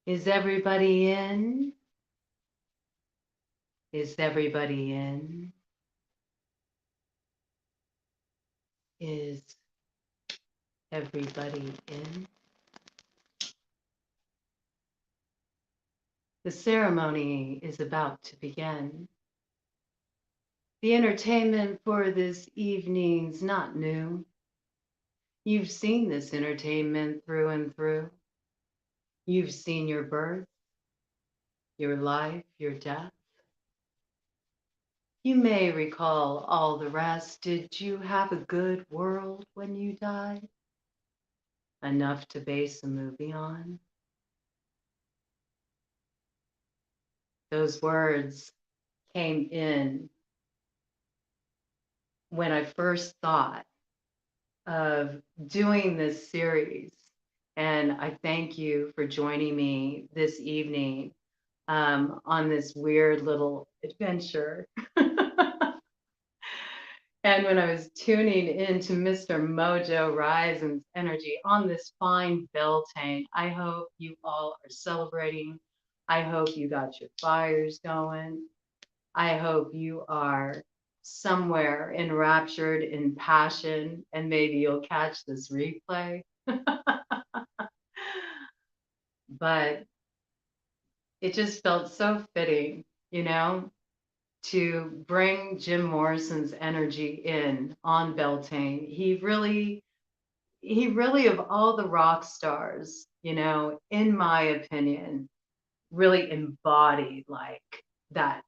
Is everybody in? Is everybody in? Is everybody in? The ceremony is about to begin. The entertainment for this evening's not new. You've seen this entertainment through and through. You've seen your birth, your life, your death. You may recall all the rest. Did you have a good world when you died? Enough to base a movie on? Those words came in when I first thought of doing this series. And I thank you for joining me this evening on this weird little adventure. And when I was tuning into Mr. Mojo Risin's energy on this fine Beltane, I hope you all are celebrating. I hope you got your fires going. I hope you are somewhere enraptured in passion, and maybe you'll catch this replay. But it just felt so fitting, to bring Jim Morrison's energy in on Beltane. He really, of all the rock stars, in my opinion, really embodied like that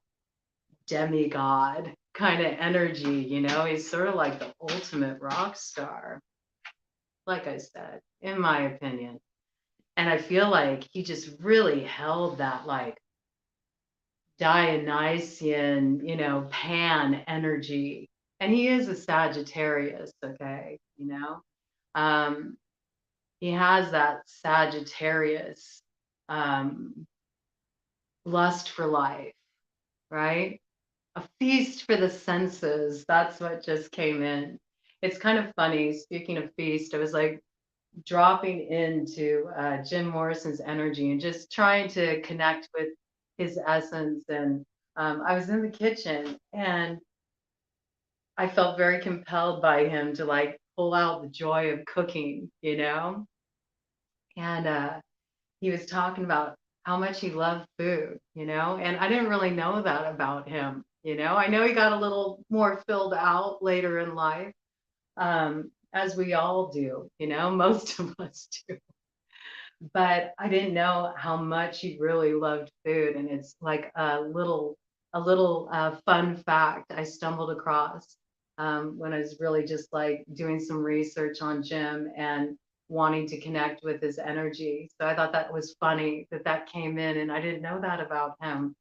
demigod kind of energy. He's sort of like the ultimate rock star, like I said, in my opinion. And I feel like he just really held that like Dionysian, Pan energy. And he is a Sagittarius, okay, Um, he has that Sagittarius um, lust for life, right? A feast for the senses. That's what just came in. It's kind of funny. Speaking of feast, I was like dropping into Jim Morrison's energy and just trying to connect with his essence. And I was in the kitchen and I felt very compelled by him to like pull out the joy of cooking, And he was talking about how much he loved food, and I didn't really know that about him, I know he got a little more filled out later in life, as we all do, most of us do. But I didn't know how much he really loved food. And it's like a little fun fact I stumbled across when I was really just like doing some research on Jim and wanting to connect with his energy. So I thought that was funny that that came in, and I didn't know that about him.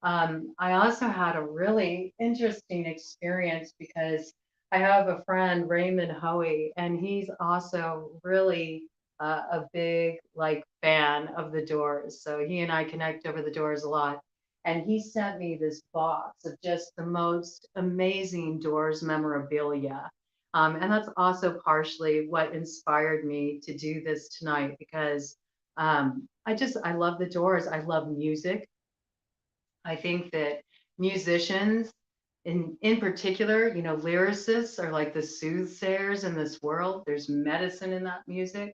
I also had a really interesting experience because I have a friend, Raymond Hoey, and he's also really a big like fan of the Doors. So he and I connect over the Doors a lot. And he sent me this box of just the most amazing Doors memorabilia. And that's also partially what inspired me to do this tonight because I love the Doors. I love music. I think that musicians, in particular, lyricists are like the soothsayers in this world. There's medicine in that music.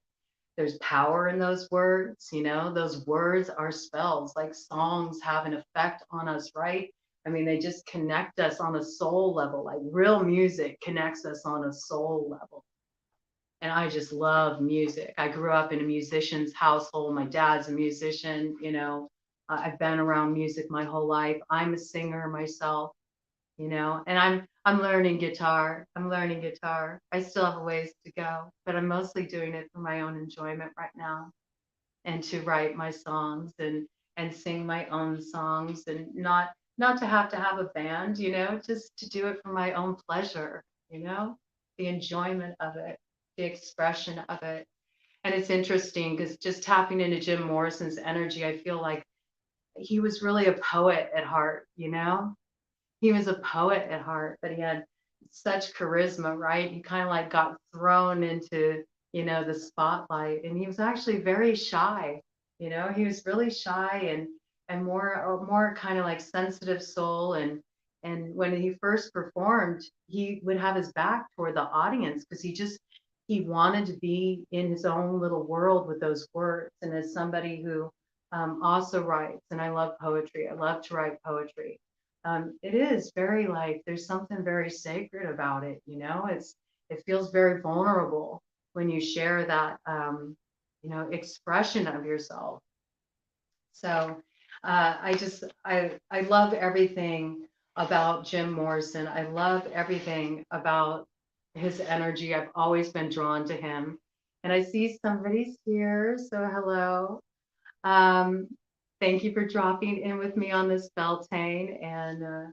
There's power in those words. Those words are spells. Like songs have an effect on us, right? I mean, they just connect us on a soul level. Like real music connects us on a soul level. And I just love music. I grew up in a musician's household. My dad's a musician. I've been around music my whole life. I'm a singer myself, and I'm learning guitar. I'm learning guitar. I still have a ways to go, but I'm mostly doing it for my own enjoyment right now, and to write my songs and sing my own songs, and not to have a band, just to do it for my own pleasure, the enjoyment of it, the expression of it. And it's interesting because just tapping into Jim Morrison's energy, I feel like he was really a poet at heart, He was a poet at heart, but he had such charisma, right? He kind of like got thrown into, the spotlight, and he was actually very shy. You know, he was really shy and more kind of like sensitive soul. And when he first performed, he would have his back toward the audience because he wanted to be in his own little world with those words. And as somebody who also writes, and I love poetry, I love to write poetry. It is very like there's something very sacred about it. You know, it feels very vulnerable when you share that expression of yourself. So I love everything about Jim Morrison. I love everything about his energy. I've always been drawn to him. And I see somebody's here, so hello. Um, Thank you for dropping in with me on this Beltane, and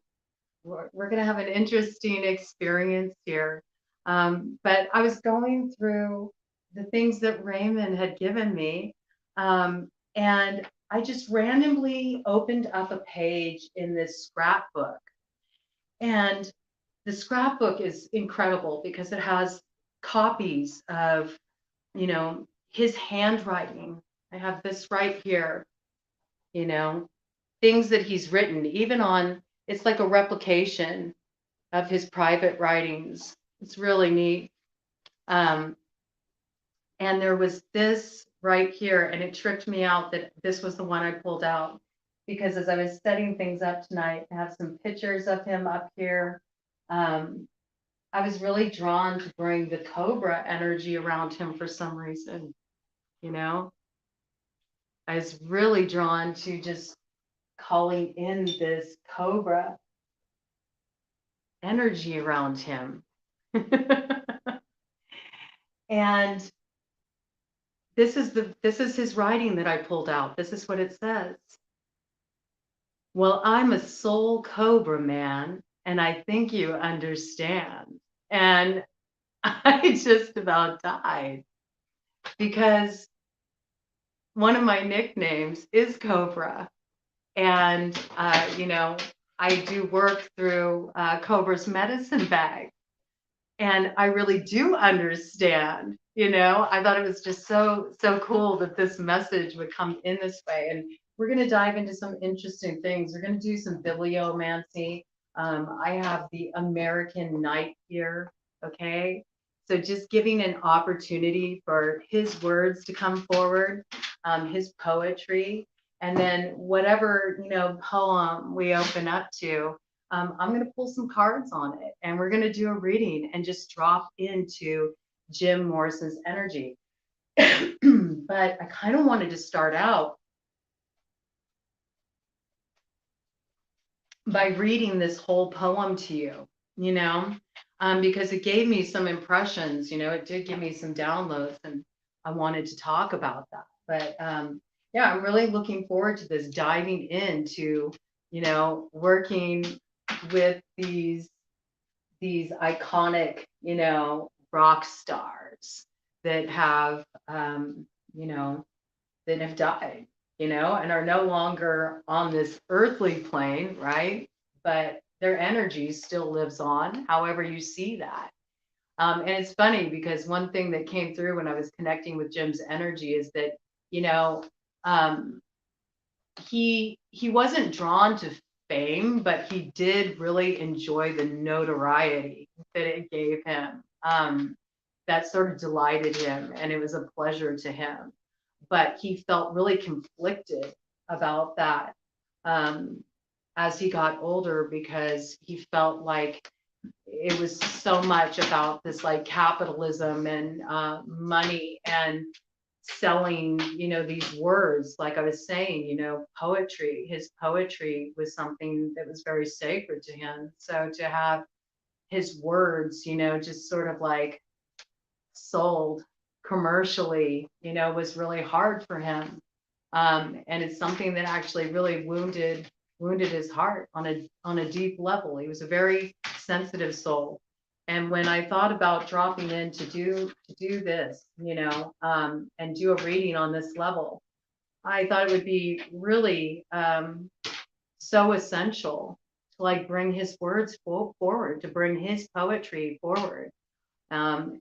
we're going to have an interesting experience here. But I was going through the things that Raymond had given me, and I just randomly opened up a page in this scrapbook. And the scrapbook is incredible because it has copies of, his handwriting. I have this right here, you know, things that he's written, even on, it's like a replication of his private writings. It's really neat. Um, and there was this right here, and it tripped me out that this was the one I pulled out because as I was setting things up tonight, I have some pictures of him up here. Um, I was really drawn to bring the cobra energy around him for some reason, you know. I was really drawn to just calling in this cobra energy around him. And this is his writing that I pulled out. This is what it says. Well, I'm a soul cobra man, and I think you understand. And I just about died because one of my nicknames is Cobra. And, I do work through Cobra's medicine bag. And I really do understand, I thought it was just so cool that this message would come in this way. And we're going to dive into some interesting things. We're going to do some bibliomancy. I have the American Night here. Okay. So just giving an opportunity for his words to come forward, his poetry, and then whatever, poem we open up to, I'm going to pull some cards on it and we're going to do a reading and just drop into Jim Morrison's energy. But I kind of wanted to start out by reading this whole poem to you, because it gave me some impressions, it did give me some downloads and I wanted to talk about that. But yeah, I'm really looking forward to this diving into, working with these iconic, rock stars that have, that have died, and are no longer on this earthly plane, right? But their energy still lives on, however you see that. And it's funny because one thing that came through when I was connecting with Jim's energy is that, um, he wasn't drawn to fame, but he did really enjoy the notoriety that it gave him. That sort of delighted him, and it was a pleasure to him. But he felt really conflicted about that as he got older because he felt like it was so much about this like capitalism and money and selling, these words. Like I was saying, poetry, his poetry was something that was very sacred to him. So to have his words, just sort of like sold commercially, was really hard for him. And it's something that actually really wounded his heart on a deep level. He was a very sensitive soul. And when I thought about dropping in to do this, and do a reading on this level, I thought it would be really so essential to like bring his words forward, to bring his poetry forward, and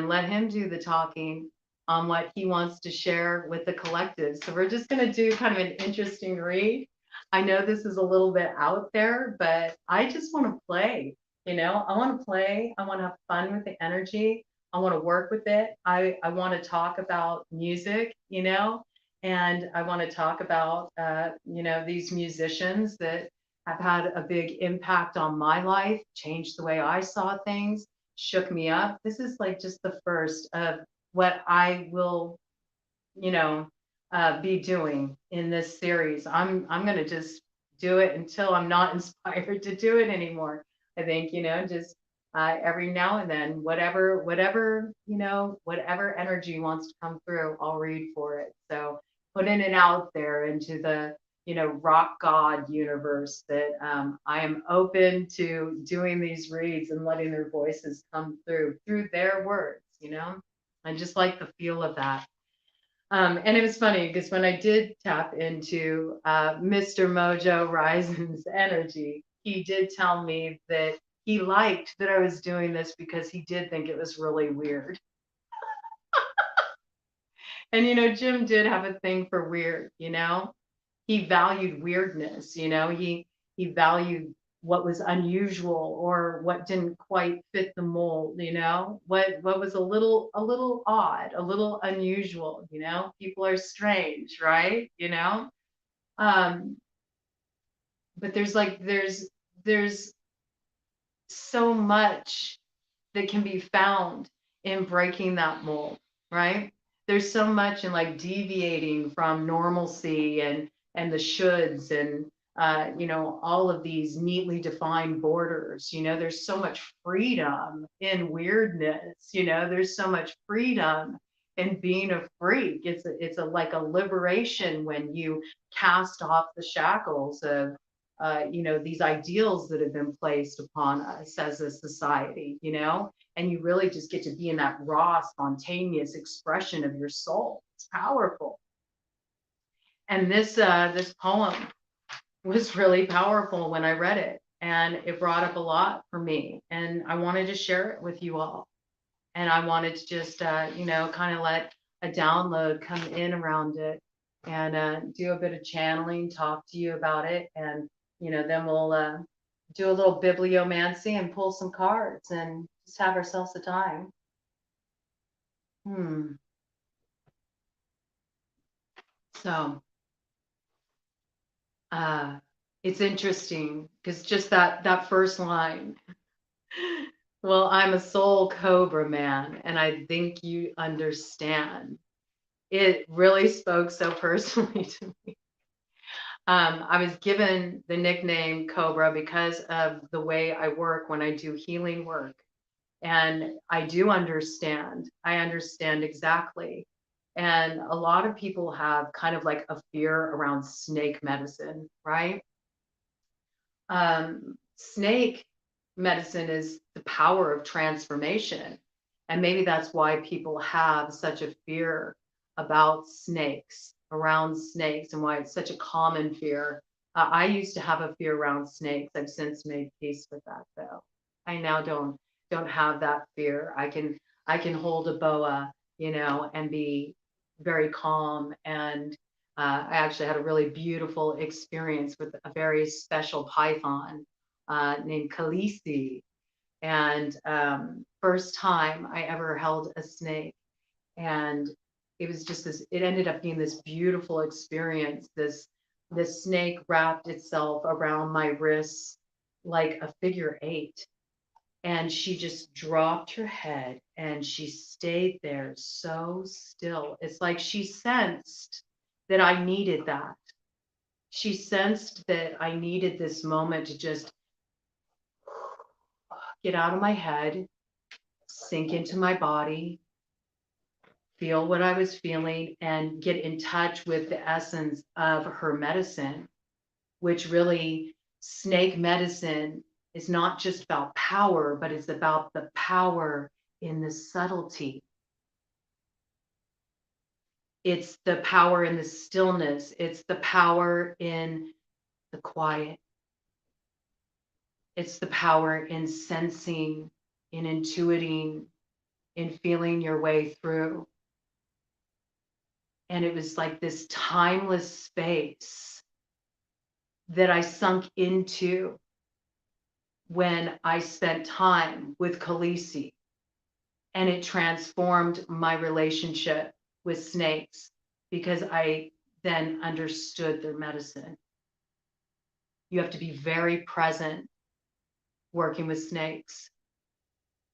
let him do the talking. on what he wants to share with the collective. So we're just going to do kind of an interesting read. I know this is a little bit out there, but I just want to play. I want to play. I want to have fun with the energy. I want to work with it. I want to talk about music, and I want to talk about, these musicians that have had a big impact on my life, changed the way I saw things, shook me up. This is like just the first of what I will, be doing in this series. I'm going to just do it until I'm not inspired to do it anymore. I think, just every now and then, whatever energy wants to come through, I'll read for it. So putting it out there into the, rock god universe that I am open to doing these reads and letting their voices come through their words. I just like the feel of that. And it was funny because when I did tap into Mr. Mojo Risin's energy, he did tell me that he liked that I was doing this because he did think it was really weird. And, Jim did have a thing for weird, he valued weirdness, he valued what was unusual or what didn't quite fit the mold, what was a little odd, a little unusual, people are strange, right? Um, but there's so much that can be found in breaking that mold, right? There's so much in like deviating from normalcy and the shoulds and all of these neatly defined borders. There's so much freedom in weirdness. There's so much freedom in being a freak. It's like a liberation when you cast off the shackles of these ideals that have been placed upon us as a society, and you really just get to be in that raw, spontaneous expression of your soul. It's powerful. And this poem was really powerful when I read it, and it brought up a lot for me, and I wanted to share it with you all. And I wanted to just, kind of let a download come in around it and do a bit of channeling, talk to you about it, and then we'll do a little bibliomancy and pull some cards and just have ourselves a time. So it's interesting because just that first line, well, I'm a soul cobra man, and I think you understand. It really spoke so personally to me. I was given the nickname Cobra because of the way I work when I do healing work. And I do understand. I understand exactly. And a lot of people have kind of like a fear around snake medicine, right? Snake medicine is the power of transformation. And maybe that's why people have such a fear about snakes, around snakes, and why it's such a common fear. I used to have a fear around snakes. I've since made peace with that, though. I now don't have that fear. I can hold a boa, and be very calm. And I actually had a really beautiful experience with a very special python named Khaleesi. And first time I ever held a snake. And it was just it ended up being this beautiful experience. This snake wrapped itself around my wrists like a figure eight. And she just dropped her head and she stayed there so still. It's like she sensed that I needed that. She sensed that I needed this moment to just get out of my head, sink into my body, feel what I was feeling, and get in touch with the essence of her medicine, which really, snake medicine is not just about power, but it's about the power in the subtlety. It's the power in the stillness. It's the power in the quiet. It's the power in sensing, in intuiting, in feeling your way through. And it was like this timeless space that I sunk into when I spent time with Khaleesi, and it transformed my relationship with snakes because I then understood their medicine. You have to be very present working with snakes.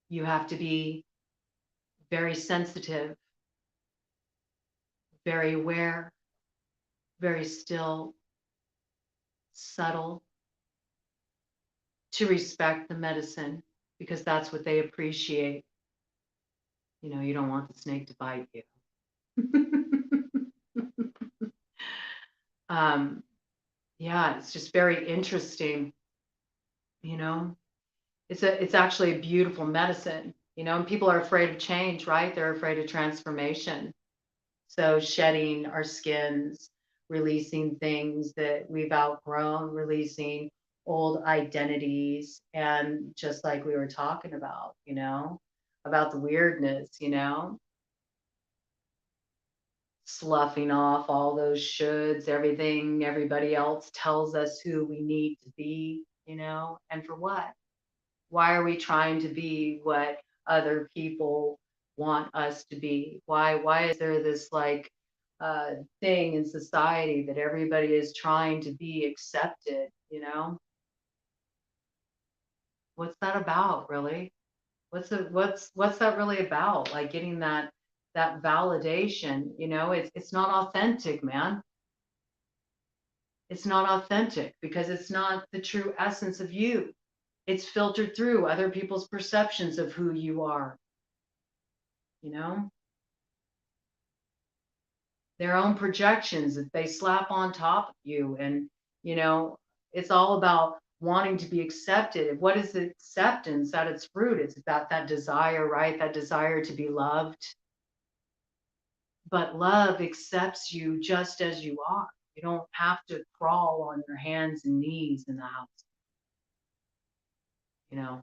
You have to be very sensitive, very aware, very still, subtle, to respect the medicine because that's what they appreciate. You know, you don't want the snake to bite you. um, yeah, it's just very interesting. You know, it's actually a beautiful medicine. You know, and people are afraid of change, right? They're afraid of transformation. So shedding our skins, releasing things that we've outgrown, releasing old identities, and just like we were talking about, you know, about the weirdness, you know, sloughing off all those shoulds, everything everybody else tells us who we need to be, you know, and for what? Why are we trying to be what other people want us to be? Why is there this like thing in society that everybody is trying to be accepted, you know? What's that about, really? What's that really about? Like getting that validation, you know, it's not authentic, man. It's not authentic because it's not the true essence of you. It's filtered through other people's perceptions of who you are, you know, their own projections that they slap on top of you. And, you know, it's all about wanting to be accepted. What is acceptance at its root? It's about that desire, right? That desire to be loved. But love accepts you just as you are. You don't have to crawl on your hands and knees in the house, you know.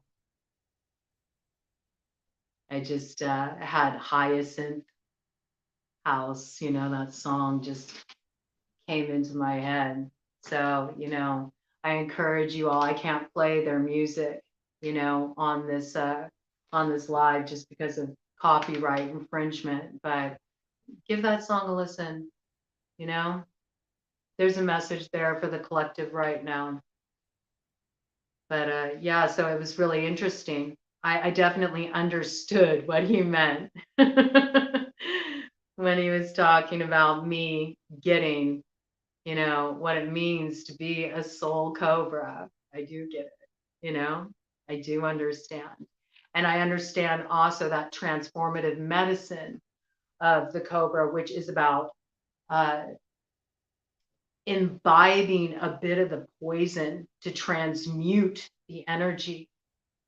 I just had Hyacinth House, you know, that song just came into my head. So, you know, I encourage you all. I can't play their music, you know, on this live just because of copyright infringement, but give that song a listen, you know. There's a message there for the collective right now. But yeah, so it was really interesting. I definitely understood what he meant when he was talking about me getting, you know, what it means to be a soul cobra. I do get it, you know, I do understand. And I understand also that transformative medicine of the cobra, which is about uh, imbibing a bit of the poison to transmute the energy.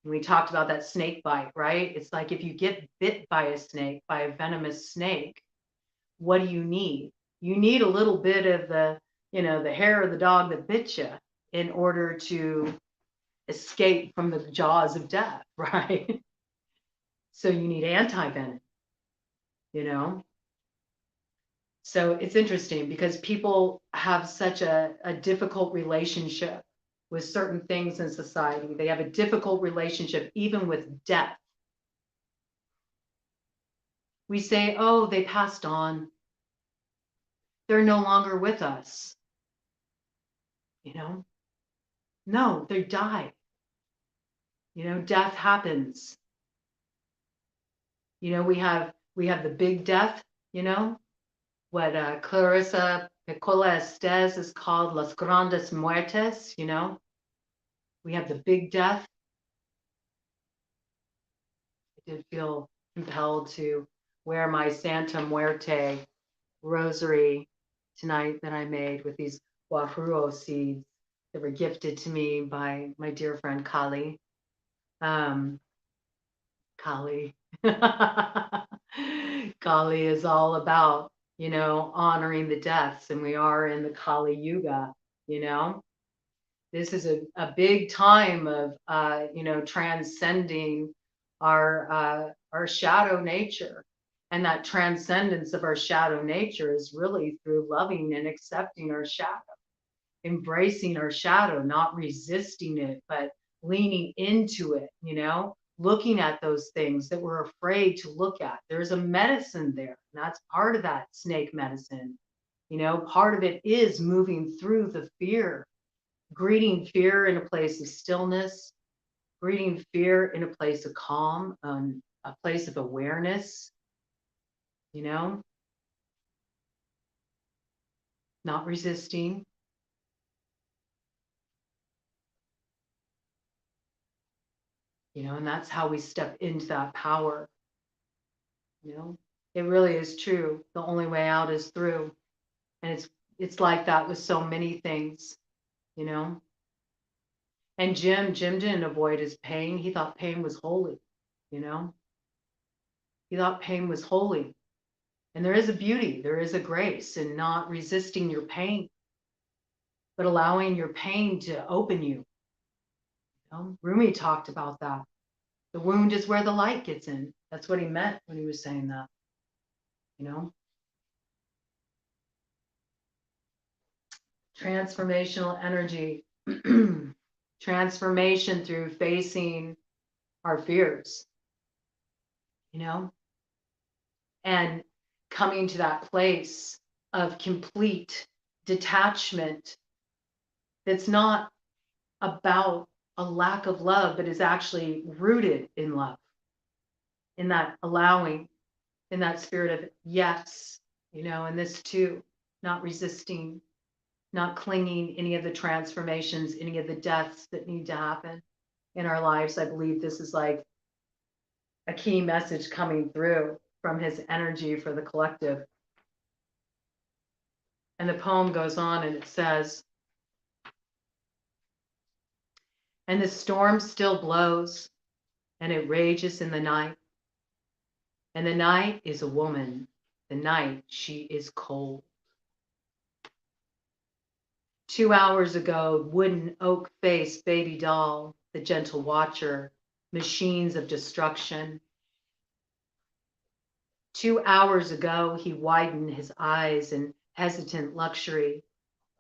And we talked about that snake bite, right? It's like if you get bit by a snake, by a venomous snake, what do you need? You need a little bit of the, you know, the hair of the dog that bit you in order to escape from the jaws of death, right? So you need anti-venom, you know? So it's interesting because people have such a difficult relationship with certain things in society. They have a difficult relationship even with death. We say, oh, they passed on. They're no longer with us. You know, no, they died. You know, death happens. You know, we have the big death, you know, what Clarissa Picola Estes is called Las Grandes Muertes, you know. We have the big death. I did feel compelled to wear my Santa Muerte rosary tonight that I made with these guajiro seeds that were gifted to me by my dear friend Kali. Kali. Kali is all about, you know, honoring the deaths, and we are in the Kali Yuga, you know. This is a big time of, you know, transcending our shadow nature. And that transcendence of our shadow nature is really through loving and accepting our shadow, embracing our shadow, not resisting it, but leaning into it, looking at those things that we're afraid to look at. There's a medicine there. And that's part of that snake medicine. Part of it is moving through the fear, greeting fear in a place of stillness, greeting fear in a place of calm, a place of awareness, not resisting. And that's how we step into that power. It really is true. The only way out is through. And it's like that with so many things, And Jim didn't avoid his pain. He thought pain was holy, He thought pain was holy. And there is a beauty, there is a grace in not resisting your pain, but allowing your pain to open you. Rumi talked about that. The wound is where the light gets in. That's what he meant when he was saying that, Transformational energy, transformation through facing our fears, and coming to that place of complete detachment that's not about a lack of love, but is actually rooted in love, in that allowing, in that spirit of yes, and this too, not resisting, not clinging any of the transformations, any of the deaths that need to happen in our lives. I believe this is like a key message coming through from his energy for the collective. And the poem goes on and it says, and the storm still blows and it rages in the night. And the night is a woman. The night, she is cold. 2 hours ago, wooden oak-faced baby doll, the gentle watcher, machines of destruction. 2 hours ago, he widened his eyes in hesitant luxury.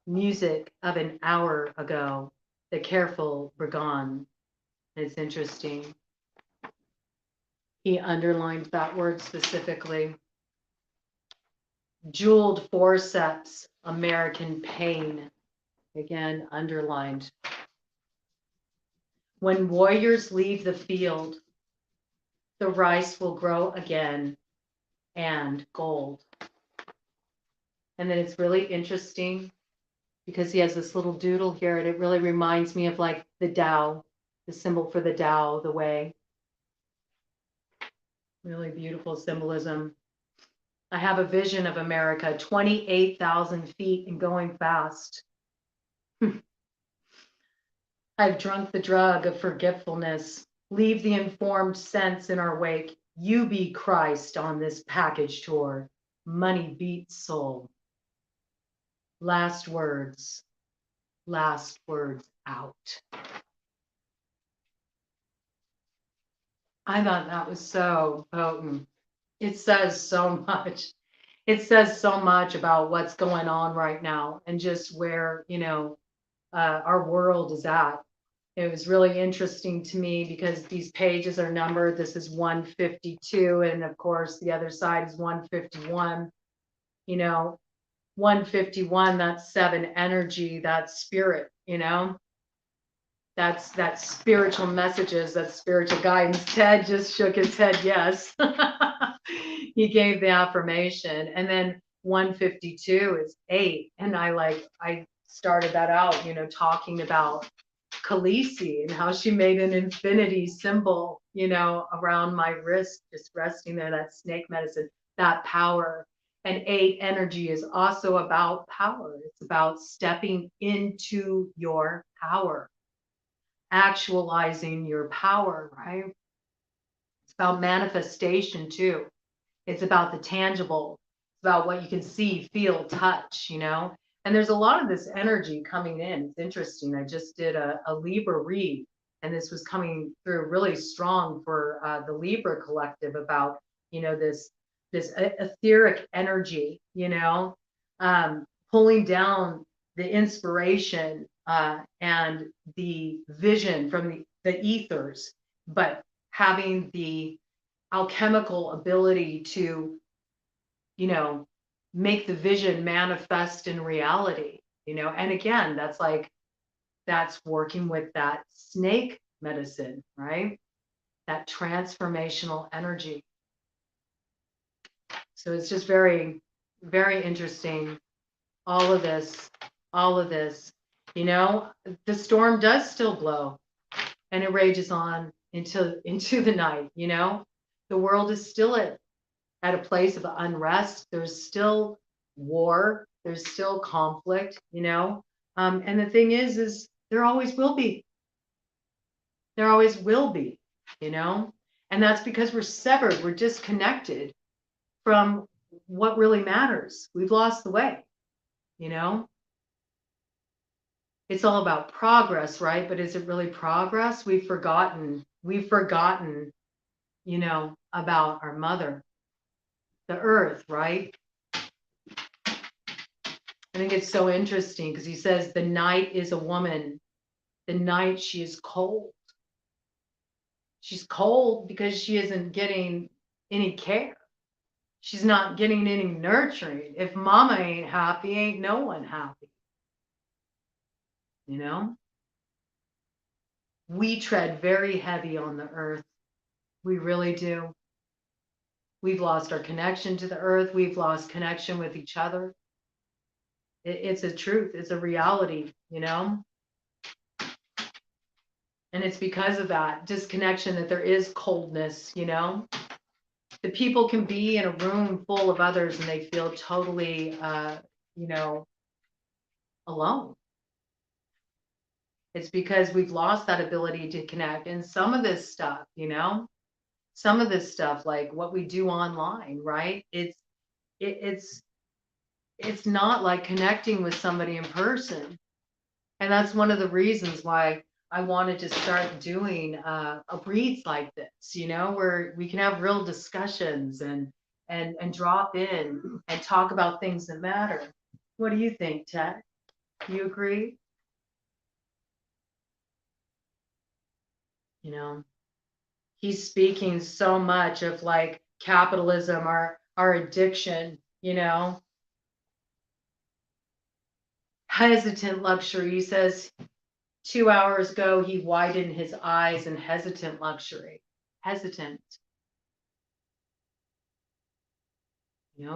Music of an hour ago, the careful Bergon. It's interesting. He underlined that word specifically. Jeweled forceps, American pain. Again, underlined. When warriors leave the field, the rice will grow again and gold. And then it's really interesting because he has this little doodle here and it really reminds me of like the Tao, the symbol for the Tao, the way. Really beautiful symbolism. I have a vision of America, 28,000 feet and going fast. I've drunk the drug of forgetfulness. Leave the informed sense in our wake. You be Christ on this package tour. Money beats soul. Last words out. I thought that was so potent. It says so much. It says so much about what's going on right now and just where, our world is at. It was really interesting to me because these pages are numbered. This is 152. And of course, the other side is 151. 151, that's 7 energy, that's spirit, that's spiritual messages, that's spiritual guidance. Ted just shook his head yes. He gave the affirmation. And then 152 is 8. And I started that out, talking about Khaleesi and how she made an infinity symbol, around my wrist, just resting there, that snake medicine, that power. And 8 energy is also about power. It's about stepping into your power, actualizing your power, right? It's about manifestation too. It's about the tangible. It's about what you can see, feel, touch, And there's a lot of this energy coming in. It's interesting. I just did a Libra read, and this was coming through really strong for the Libra collective about, this etheric energy, pulling down the inspiration and the vision from the ethers, but having the alchemical ability to, make the vision manifest in reality, and again, that's working with that snake medicine, right? That transformational energy. So it's just very, very interesting. All of this, the storm does still blow and it rages on into the night, the world is still at a place of unrest. There's still war. There's still conflict, and the thing is there always will be. There always will be, and that's because we're severed. We're disconnected from what really matters. We've lost the way, It's all about progress, right? But is it really progress? We've forgotten, about our mother, the earth, right? I think it's so interesting because he says the night is a woman. The night, she is cold. She's cold because she isn't getting any care. She's not getting any nurturing. If mama ain't happy, ain't no one happy. We tread very heavy on the earth. We really do. We've lost our connection to the earth. We've lost connection with each other. It's a truth. It's a reality, And it's because of that disconnection that there is coldness, The people can be in a room full of others and they feel totally, alone. It's because we've lost that ability to connect. And some of this stuff, like what we do online, right? It's not like connecting with somebody in person. And that's one of the reasons why I wanted to start doing a reads like this, where we can have real discussions and drop in and talk about things that matter. What do you think, Ted? You agree? He's speaking so much of like capitalism, our addiction, hesitant luxury. He says 2 hours ago he widened his eyes in hesitant luxury. Hesitant.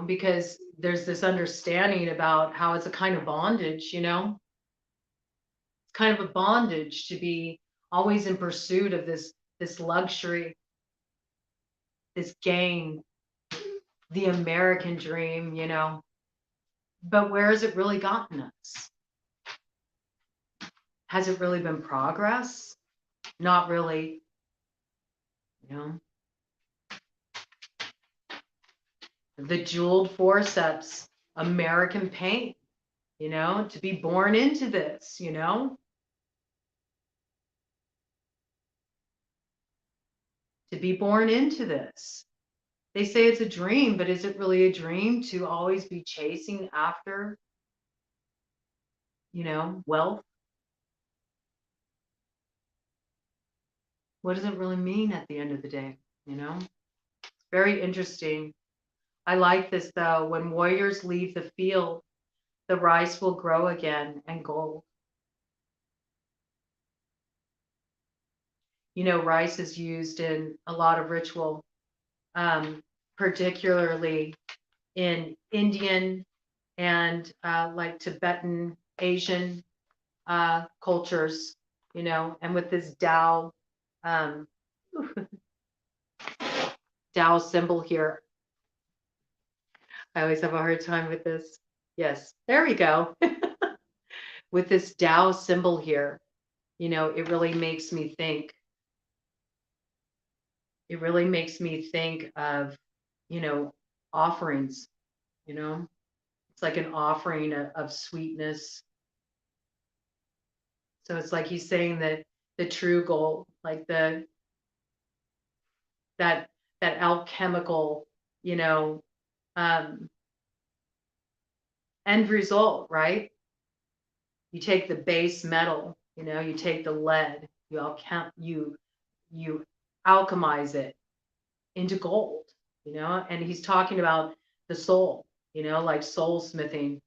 Because there's this understanding about how it's a kind of bondage, It's kind of a bondage to be always in pursuit of this luxury, this gain, the American dream, But where has it really gotten us? Has it really been progress? Not really, The jeweled forceps, American pain, to be born into this, To be born into this. They say it's a dream, but is it really a dream to always be chasing after, wealth? What does it really mean at the end of the day? It's very interesting. I like this though. When warriors leave the field, the rice will grow again and gold. Rice is used in a lot of ritual, particularly in Indian and like Tibetan, Asian cultures, and with this Tao, Tao symbol here. I always have a hard time with this. Yes, there we go. With this Tao symbol here, it really makes me think. It really makes me think of, offerings, It's like an offering of sweetness. So it's like he's saying that the true goal, like that alchemical, Um, End result, right? You take the base metal, you take the lead, you alchemize it into gold, and he's talking about the soul, like soul smithing.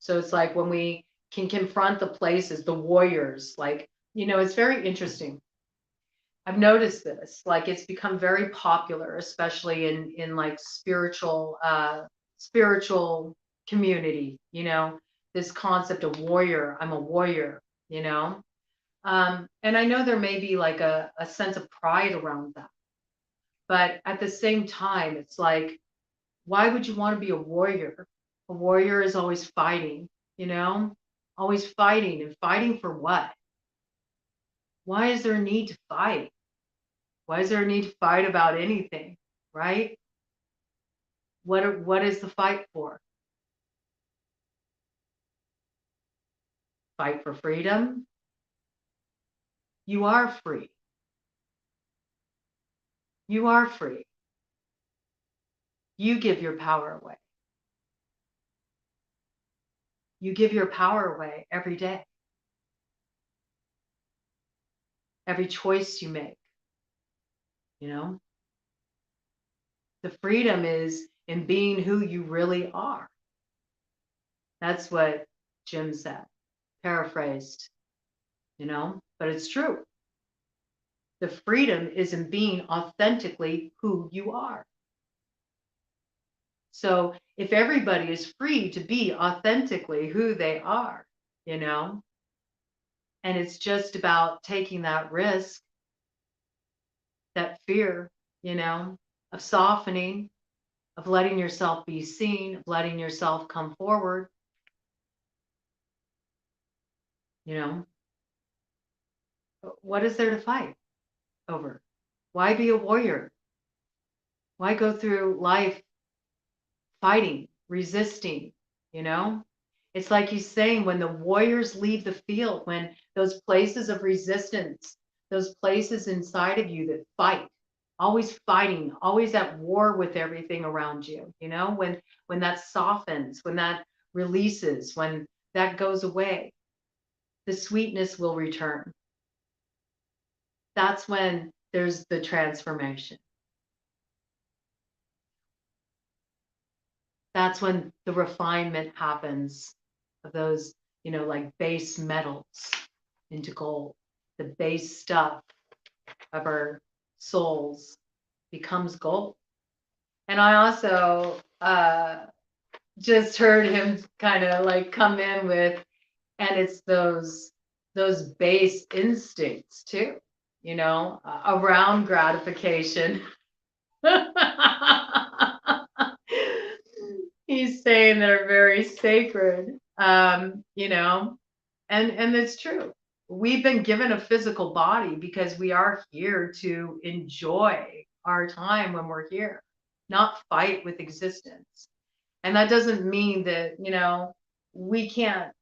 So it's like when we can confront the places, the warriors, like, it's very interesting. I've noticed this, like it's become very popular, especially in like spiritual community, this concept of warrior. I'm a warrior, you know. And I know there may be like a sense of pride around that. But at the same time, it's like, why would you want to be a warrior? A warrior is always fighting, always fighting, and fighting for what? Why is there a need to fight? Why is there a need to fight about anything, right? What is the fight for? Fight for freedom? You are free. You are free. You give your power away. You give your power away every day. Every choice you make, The freedom is in being who you really are. That's what Jim said, paraphrased, but it's true. The freedom is in being authentically who you are. So if everybody is free to be authentically who they are, and it's just about taking that risk, that fear, of softening, of letting yourself be seen, of letting yourself come forward, what is there to fight over? Why be a warrior? Why go through life fighting, resisting, It's like he's saying, when the warriors leave the field, when those places of resistance, those places inside of you that fight, always fighting, always at war with everything around you, when that softens, when that releases, when that goes away, the sweetness will return. That's when there's the transformation. That's when the refinement happens of those, like base metals into gold. The base stuff of our souls becomes gold. And I also just heard him kind of like come in with, and it's those base instincts too, around gratification. He's saying they're very sacred, and it's true. We've been given a physical body because we are here to enjoy our time when we're here, not fight with existence. And that doesn't mean that, we can't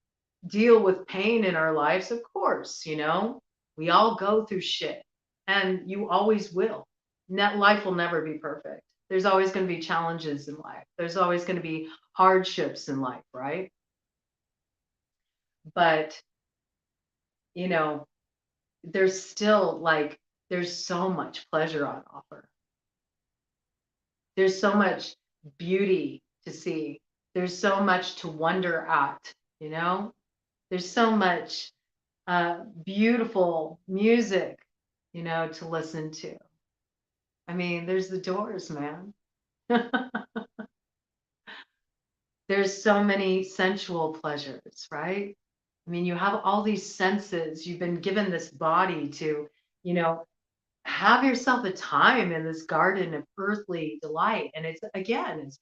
deal with pain in our lives. Of course, we all go through shit, and you always will. Life will never be perfect. There's always going to be challenges in life. There's always going to be hardships in life, right? But, there's still there's so much pleasure on offer. There's so much beauty to see. There's so much to wonder at, There's so much beautiful music, to listen to. I mean, there's the Doors, man. There's so many sensual pleasures, right? I mean, you have all these senses. You've been given this body to, have yourself a time in this garden of earthly delight. And it's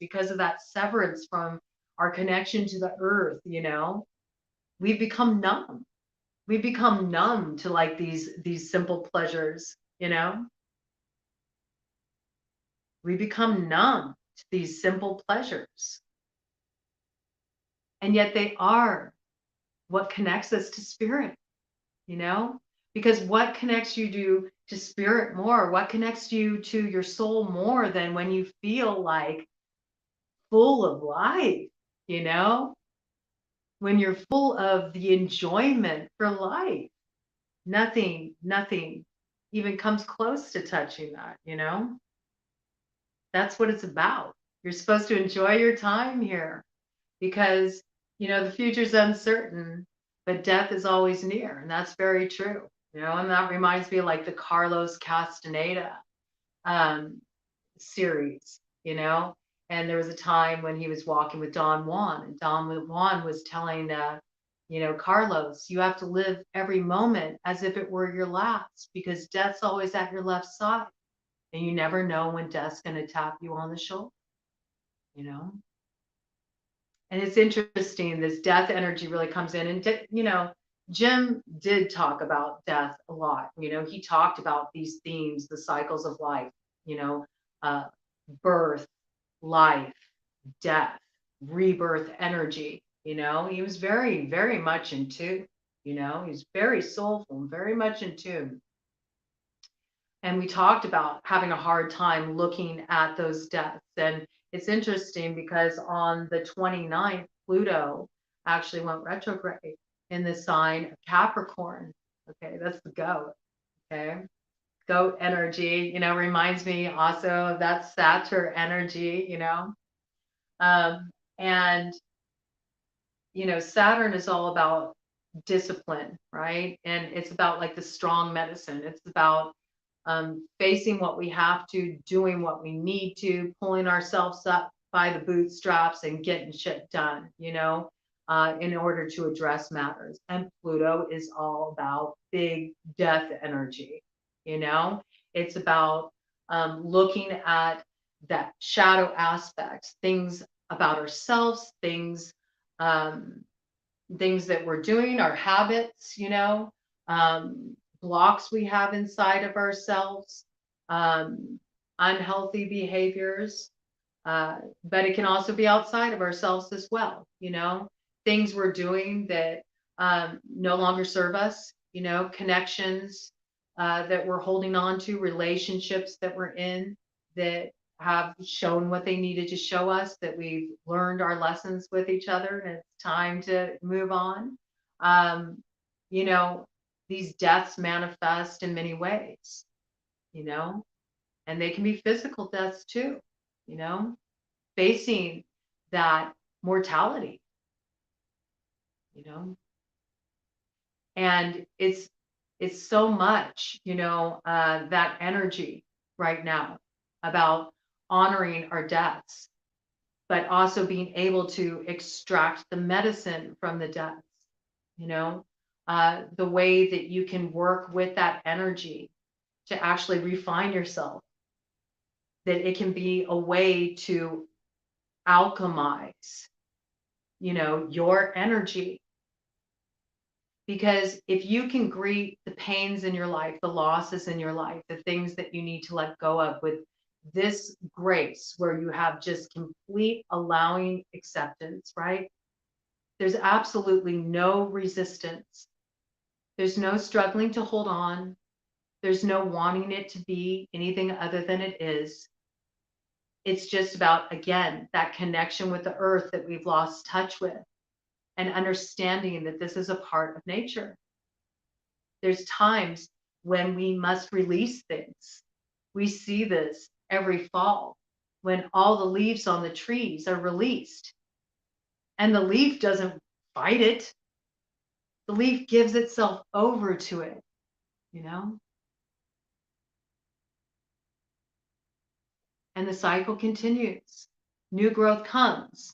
because of that severance from our connection to the earth, We've become numb. We become numb to like these simple pleasures, We become numb to these simple pleasures. And yet they are what connects us to spirit, Because what connects you to spirit more? What connects you to your soul more than when you feel like full of life, you know, when you're full of the enjoyment for life, nothing even comes close to touching that, you know? That's what it's about. You're supposed to enjoy your time here because, you know, the future's uncertain, but death is always near. And that's very true, you know, and that reminds me of like the Carlos Castaneda um, series, you know. And there was a time when he was walking with Don Juan, and Don Juan was telling, you know, Carlos, you have to live every moment as if it were your last, because death's always at your left side, and you never know when death's going to tap you on the shoulder, you know. And it's interesting, this death energy really comes in, and you know, Jim did talk about death a lot. You know, he talked about these themes, the cycles of life, you know, uh, birth, life, death, rebirth energy. You know, he was very, very much in tune. You know, he's very soulful and very much in tune. And we talked about having a hard time looking at those deaths. And it's interesting because on the 29th, Pluto actually went retrograde in the sign of Capricorn. Okay, that's the goat. Okay, goat energy, you know, reminds me also of that Satyr energy, you know. And you know, Saturn is all about discipline, right? And it's about like the strong medicine. It's about facing what we have to, doing what we need to, pulling ourselves up by the bootstraps and getting shit done, you know, in order to address matters. And Pluto is all about big death energy, you know, it's about looking at that shadow aspects, things about ourselves, um, things that we're doing, our habits, you know, blocks we have inside of ourselves, um, unhealthy behaviors, but it can also be outside of ourselves as well, you know, things we're doing that no longer serve us, you know, connections that we're holding on to, relationships that we're in that have shown what they needed to show us, that we've learned our lessons with each other, and it's time to move on. Um, you know, these deaths manifest in many ways, you know, and they can be physical deaths too, you know, facing that mortality, you know, and it's so much, you know, that energy right now about honoring our deaths, but also being able to extract the medicine from the deaths, you know, the way that you can work with that energy to actually refine yourself, that it can be a way to alchemize, you know, your energy. Because if you can greet the pains in your life, the losses in your life, the things that you need to let go of with this grace, where you have just complete allowing acceptance, right? There's absolutely no resistance. There's no struggling to hold on. There's no wanting it to be anything other than it is. It's just about, again, that connection with the earth that we've lost touch with, and understanding that this is a part of nature. There's times when we must release things. We see this every fall when all the leaves on the trees are released, and the leaf doesn't fight it. The leaf gives itself over to it, you know, and the cycle continues. New growth comes.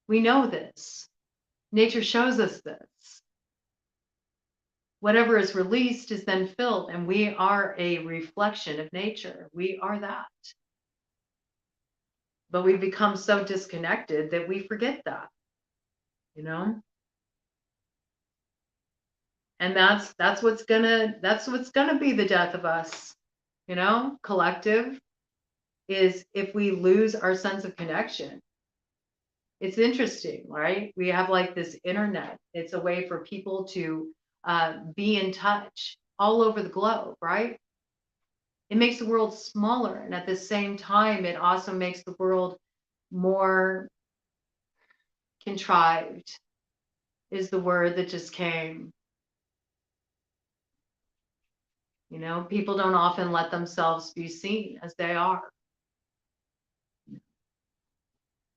We know this. Nature shows us this. Whatever is released is then filled, and we are a reflection of nature. We are that. But we become so disconnected that we forget that, you know? And that's what's gonna be the death of us, you know, collective, is if we lose our sense of connection. It's interesting, right? We have like this internet. It's a way for people to be in touch all over the globe, right? It makes the world smaller, and at the same time, it also makes the world more contrived is the word that just came. You know, people don't often let themselves be seen as they are.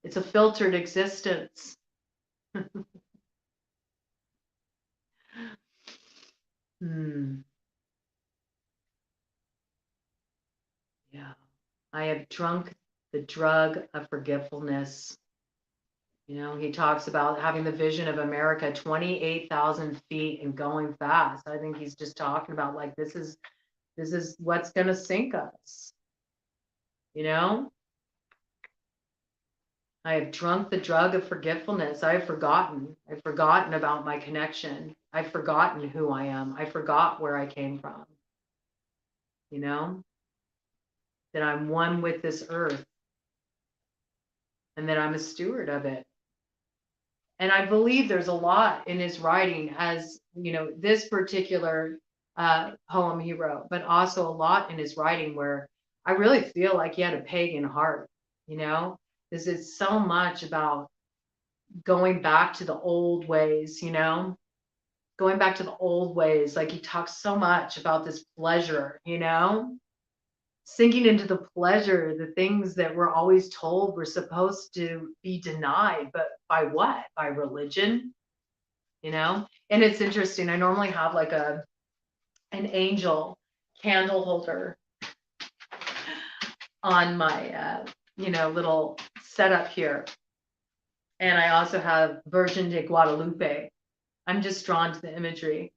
It's a filtered existence. Yeah. I have drunk the drug of forgetfulness. You know, he talks about having the vision of America 28,000 feet and going fast. I think he's just talking about like this is what's going to sink us. You know, I have drunk the drug of forgetfulness. I've forgotten about my connection. I've forgotten who I am. I forgot where I came from. You know, that I'm one with this earth and that I'm a steward of it. And I believe there's a lot in his writing, as you know, this particular poem he wrote, but also a lot in his writing where I really feel like he had a pagan heart. You know, this is so much about going back to the old ways. You know, going back to the old ways. Like he talks so much about this pleasure. You know, sinking into the pleasure, the things that we're always told we're supposed to be denied, but by what? By religion, you know? And it's interesting. I normally have like an angel candle holder on my little setup here. And I also have Virgin de Guadalupe. I'm just drawn to the imagery.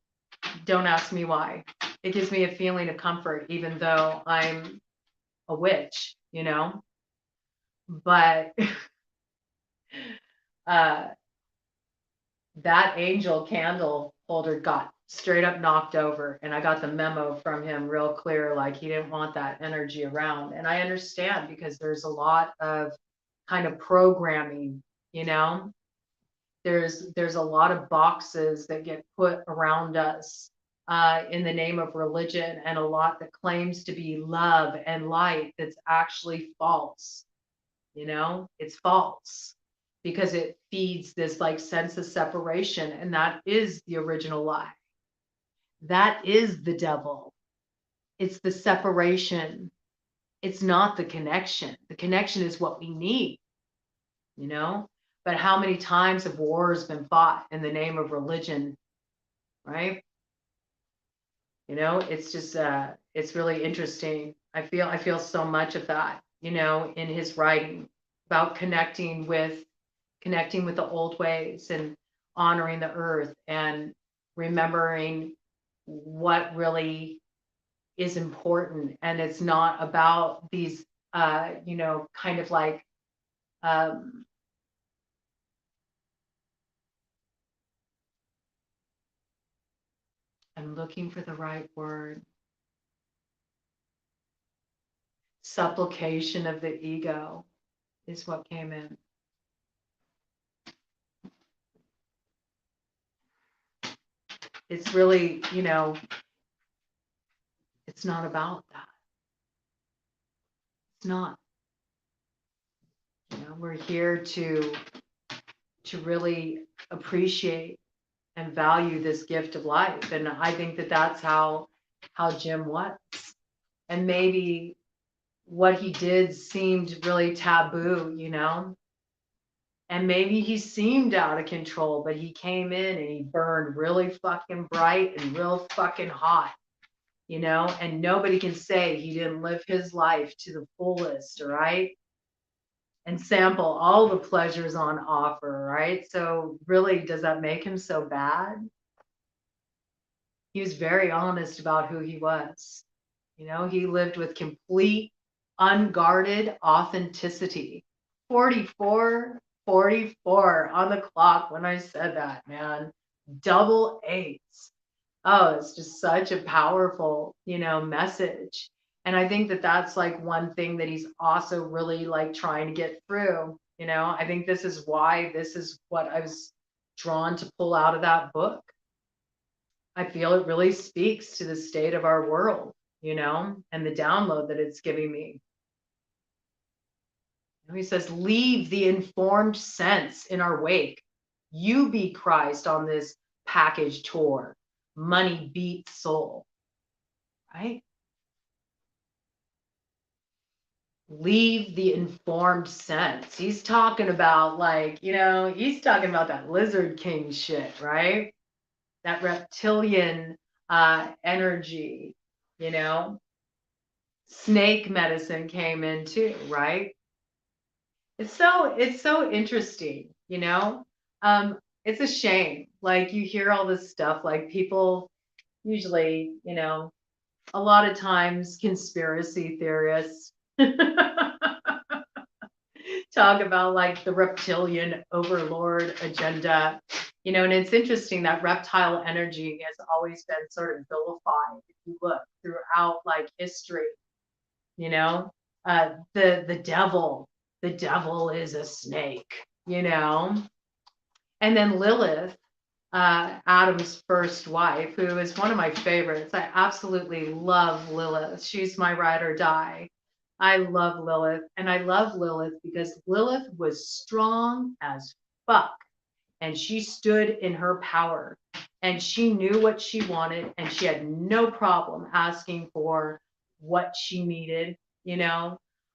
Don't ask me why. It gives me a feeling of comfort, even though I'm a witch, you know? But that angel candle holder got straight up knocked over, and I got the memo from him real clear, like he didn't want that energy around. And I understand, because there's a lot of kind of programming, you know, there's a lot of boxes that get put around us in the name of religion, and a lot that claims to be love and light that's actually false. You know, it's false because it feeds this like sense of separation, and that is the original lie. That is the devil. It's the separation. It's not the connection. The connection is what we need, you know? But how many times have wars been fought in the name of religion, right? You know, it's just it's really interesting. I feel so much of that, you know, in his writing about connecting with the old ways and honoring the earth and remembering what really is important. And it's not about these kind of like I'm looking for the right word. Supplication of the ego is what came in. It's really, you know, it's not about that. It's not. You know, we're here to really appreciate and value this gift of life. And I think that that's how Jim was. And maybe what he did seemed really taboo, you know? And maybe he seemed out of control, but he came in and he burned really fucking bright and real fucking hot, you know? And nobody can say he didn't live his life to the fullest, right? And sample all the pleasures on offer, right? So really, does that make him so bad? He was very honest about who he was. You know, he lived with complete, unguarded authenticity. 44 on the clock when I said that, man. Double eights. Oh, it's just such a powerful, you know, message. And I think that that's like one thing that he's also really like trying to get through. You know, I think this is what I was drawn to pull out of that book. I feel it really speaks to the state of our world, you know, and the download that it's giving me. He says, leave the informed sense in our wake. You be Christ on this package tour. Money beats soul, right? Leave the informed sense. He's talking about, like, he's talking about that Lizard King shit, right? That reptilian energy, you know? Snake medicine came in too, right? It's so interesting, it's a shame. Like, you hear all this stuff, like, people usually, a lot of times conspiracy theorists talk about, like, the reptilian overlord agenda, and it's interesting that reptile energy has always been sort of vilified if you look throughout, like, history, you know the devil is a snake, and then Lilith, Adam's first wife, who is one of my favorites. I absolutely love Lilith. She's my ride or die. I love Lilith, and I love Lilith because Lilith was strong as fuck, and she stood in her power, and she knew what she wanted, and she had no problem asking for what she needed,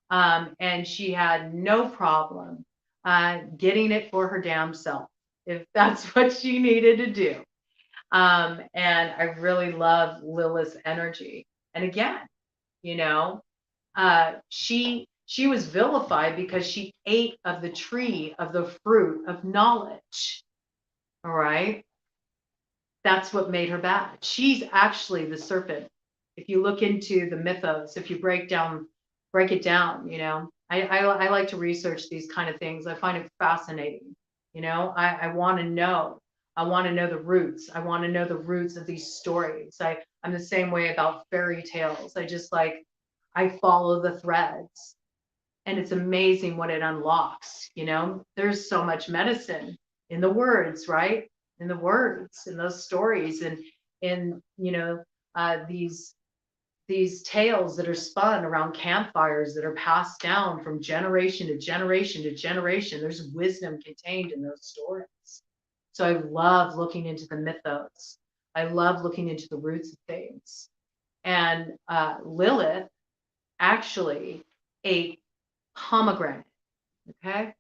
and she had no problem getting it for her damn self if that's what she needed to do. And I really love Lilith's energy. And again, you know, she was vilified because she ate of the tree of the fruit of knowledge. All right. That's what made her bad. She's actually the serpent. If you look into the mythos, if you break it down, I like to research these kind of things. I find it fascinating. I want to know. I want to know the roots. I want to know the roots of these stories. I'm the same way about fairy tales. I follow the threads, and it's amazing what it unlocks. There's so much medicine in the words, right? In the words, in those stories, and in these tales that are spun around campfires that are passed down from generation to generation to generation. There's wisdom contained in those stories. So I love looking into the mythos. I love looking into the roots of things. And Lilith actually ate pomegranate. Okay.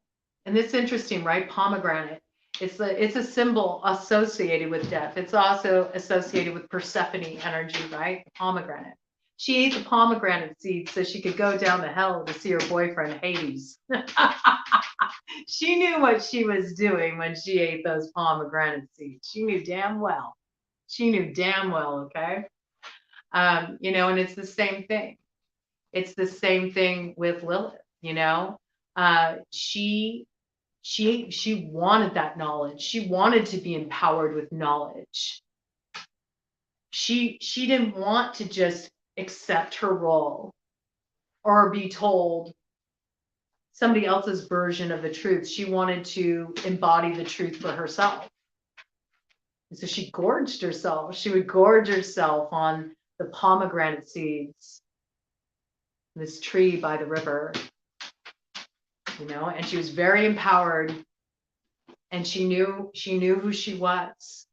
And it's interesting, right? Pomegranate. It's a symbol associated with death. It's also associated with Persephone energy, right? Pomegranate. She ate the pomegranate seeds so she could go down to hell to see her boyfriend Hades. She knew what she was doing when she ate those pomegranate seeds. She knew damn well. Okay? And it's the same thing. It's the same thing with Lilith, she wanted that knowledge. She wanted to be empowered with knowledge. She didn't want to just accept her role or be told somebody else's version of the truth. She wanted to embody the truth for herself. And so she gorged herself. She would gorge herself on the pomegranate seeds, this tree by the river, and she was very empowered, and she knew who she was.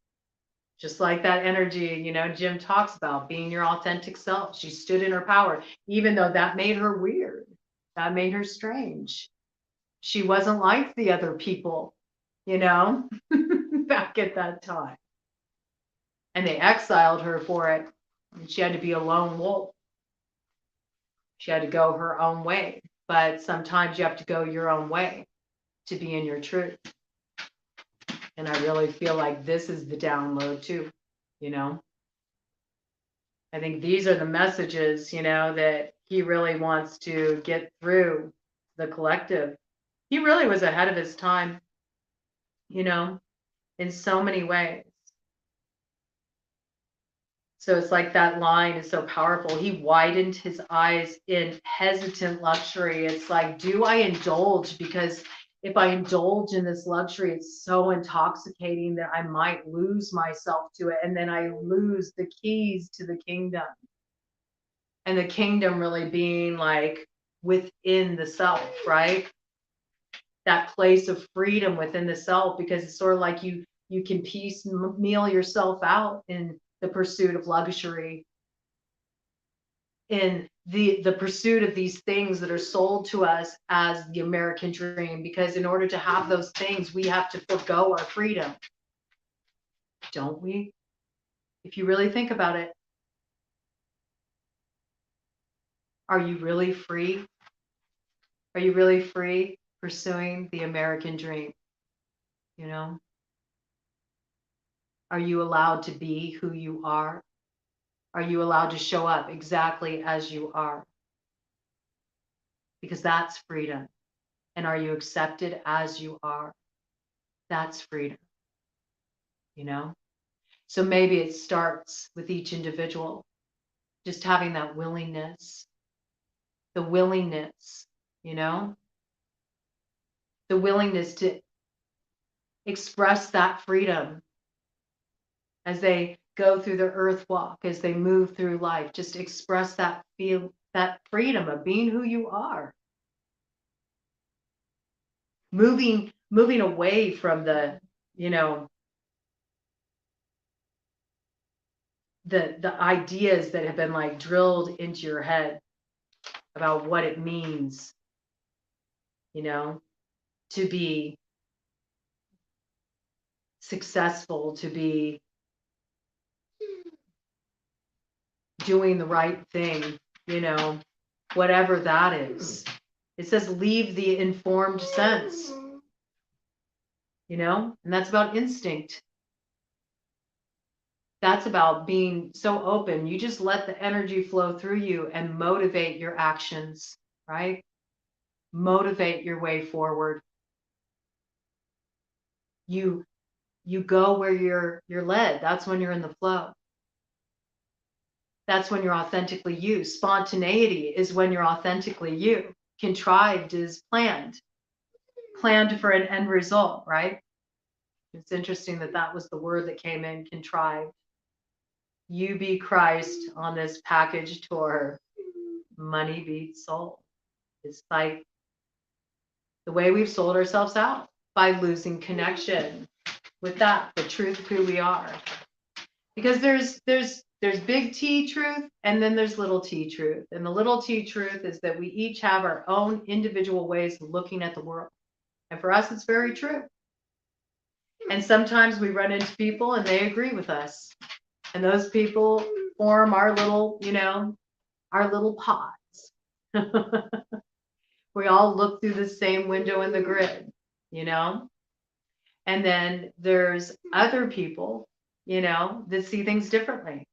Just like that energy, Jim talks about being your authentic self. She stood in her power, even though that made her weird. That made her strange. She wasn't like the other people, back at that time. And they exiled her for it. And she had to be a lone wolf. She had to go her own way. But sometimes you have to go your own way to be in your truth. And I really feel like this is the download too, I think these are the messages, that he really wants to get through the collective. He really was ahead of his time, in so many ways. So it's like that line is so powerful. He widened his eyes in hesitant luxury. It's like, do I indulge? Because if I indulge in this luxury, it's so intoxicating that I might lose myself to it. And then I lose the keys to the kingdom. And the kingdom really being like within the self, right? that place of freedom within the self, because it's sort of like you can piecemeal yourself out in the pursuit of luxury, in the pursuit of these things that are sold to us as the American dream, because in order to have those things, we have to forego our freedom, don't we? If you really think about it, are you really free? Are you really free pursuing the American dream? You know, are you allowed to be who you are? Are you allowed to show up exactly as you are? Because that's freedom. And are you accepted as you are? That's freedom. You know? So maybe it starts with each individual, just having that willingness, the willingness, you know, the willingness to express that freedom as they go through the earth walk, as they move through life. Just express that that freedom of being who you are. Moving away from the, you know, the ideas that have been like drilled into your head about what it means, you know, to be successful, to be doing the right thing, you know, whatever that is. It says leave the informed sense, you know, and that's about instinct. That's about being so open. You just let the energy flow through you and motivate your actions, right? Motivate your way forward. You go where you're led. That's when you're in the flow. That's when you're authentically you. Spontaneity is when you're authentically you. Contrived is planned for an end result, right? It's interesting that that was the word that came in, contrived. You be Christ on this package tour. Money beats soul. It's like the way we've sold ourselves out, by losing connection with that, the truth of who we are. Because there's big T truth, and then there's little t truth. And the little t truth is that we each have our own individual ways of looking at the world. And for us, it's very true. And sometimes we run into people and they agree with us. And those people form our little, you know, our little pods. We all look through the same window in the grid, you know? And then there's other people, you know, that see things differently.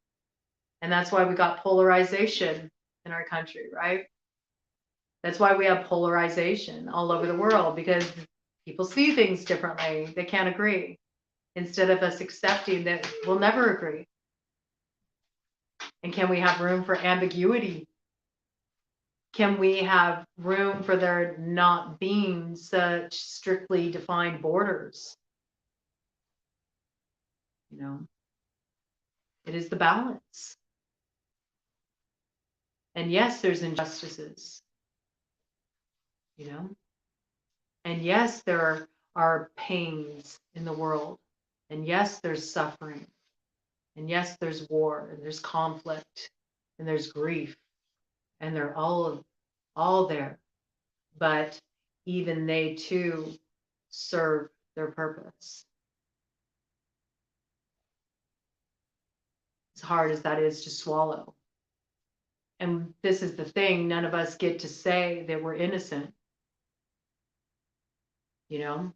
And that's why we got polarization in our country, right? That's why we have polarization all over the world, because people see things differently. They can't agree. Instead of us accepting that we'll never agree. And can we have room for ambiguity? Can we have room for there not being such strictly defined borders? You know, it is the balance. And yes, there's injustices, you know, and yes, there are pains in the world, and yes, there's suffering, and yes, there's war, and there's conflict, and there's grief, and they're all there. But even they too serve their purpose. As hard as that is to swallow. And this is the thing, none of us get to say that we're innocent. You know,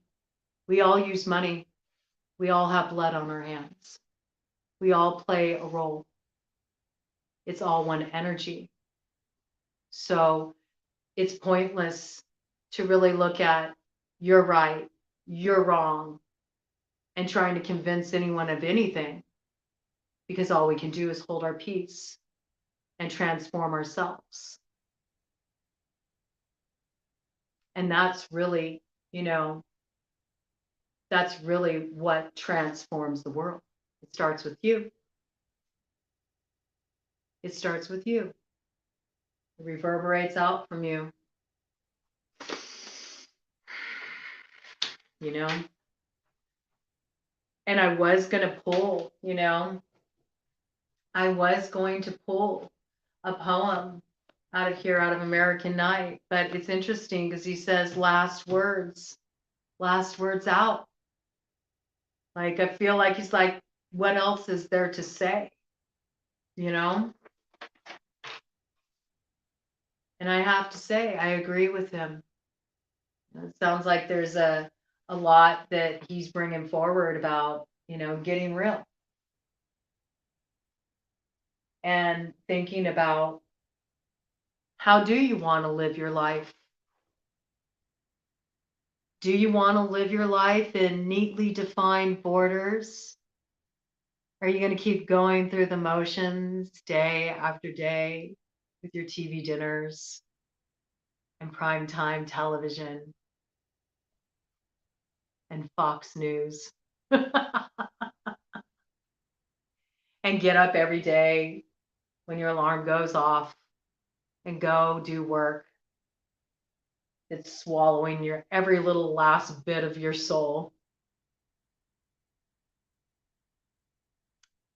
we all use money. We all have blood on our hands. We all play a role. It's all one energy. So it's pointless to really look at you're right, you're wrong, and trying to convince anyone of anything, because all we can do is hold our peace and transform ourselves. And that's really, you know, that's really what transforms the world. It starts with you. It starts with you. It reverberates out from you. you know. And I was going to pull, I was going to pull a poem out of here, out of American Night. But it's interesting because he says last words out. Like, I feel like he's like, what else is there to say? You know? And I have to say, I agree with him. It sounds like there's a lot that he's bringing forward about, getting real and thinking about, how do you want to live your life? Do you want to live your life in neatly defined borders? Are you going to keep going through the motions day after day with your TV dinners and primetime television and Fox News and get up every day when your alarm goes off and go do work that's swallowing your every little last bit of your soul?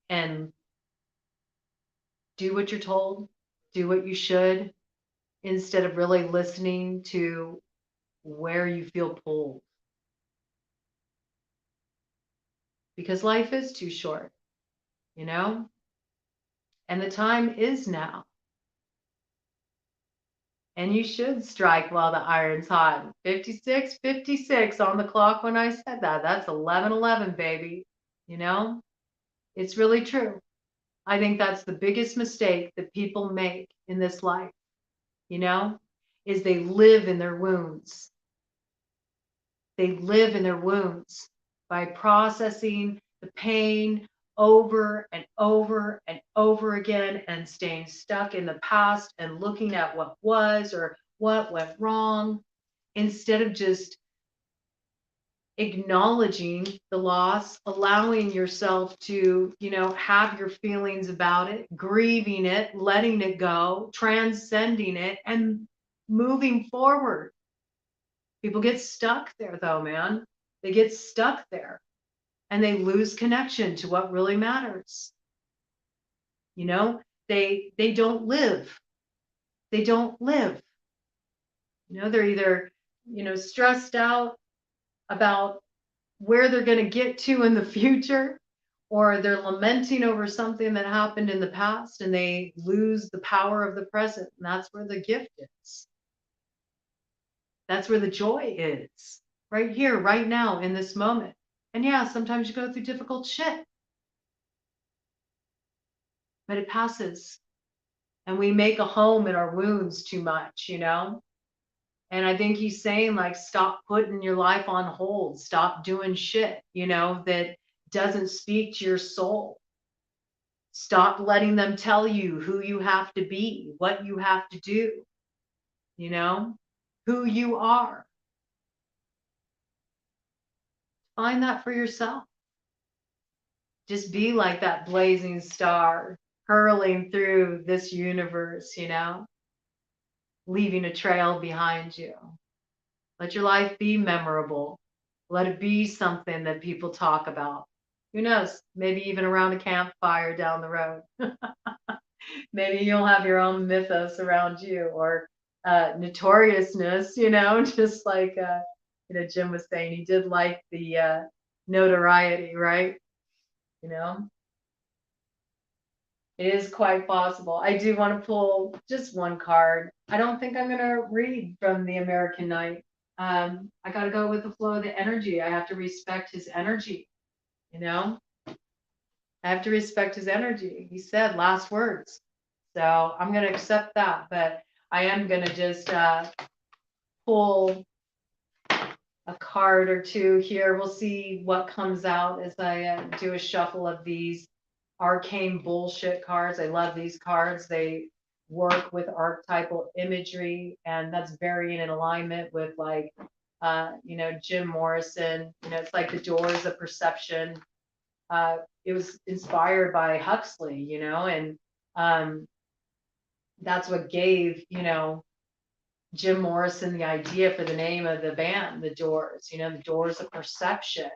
And do what you're told, do what you should, instead of really listening to where you feel pulled. Because life is too short, and the time is now. And you should strike while the iron's hot. 56:56 on the clock when I said that. That's 11:11, baby. It's really true. I think that's the biggest mistake that people make in this life, is they live in their wounds. They live in their wounds by processing the pain over and over and over again and staying stuck in the past and looking at what was or what went wrong, instead of just acknowledging the loss, allowing yourself to, have your feelings about it, grieving it, letting it go, transcending it, and moving forward. People get stuck there, though, man. They get stuck there and they lose connection to what really matters. They don't live. They don't live. They're either, stressed out about where they're going to get to in the future, or they're lamenting over something that happened in the past and they lose the power of the present. And that's where the gift is. That's where the joy is, right here, right now, in this moment. And yeah, sometimes you go through difficult shit, but it passes. And we make a home in our wounds too much, And I think he's saying, like, stop putting your life on hold. Stop doing shit, that doesn't speak to your soul. Stop letting them tell you who you have to be, what you have to do, who you are. Find that for yourself. Just be like that blazing star hurling through this universe, leaving a trail behind you. Let your life be memorable. Let it be something that people talk about. Who knows? Maybe even around a campfire down the road. Maybe you'll have your own mythos around you, or notoriousness, just like, Jim was saying, he did like the notoriety, right? It is quite possible. I do want to pull just one card. I don't think I'm going to read from the American Night. I got to go with the flow of the energy. I have to respect his energy, I have to respect his energy. He said last words. So I'm going to accept that. But I am going to just pull a card or two here. We'll see what comes out as I do a shuffle of these arcane bullshit cards. I love these cards. They work with archetypal imagery, and that's very in alignment with, like, Jim Morrison. It's like the doors of perception. It was inspired by Huxley, and that's what gave, Jim Morrison, the idea for the name of the band, the Doors, you know, the doors of perception.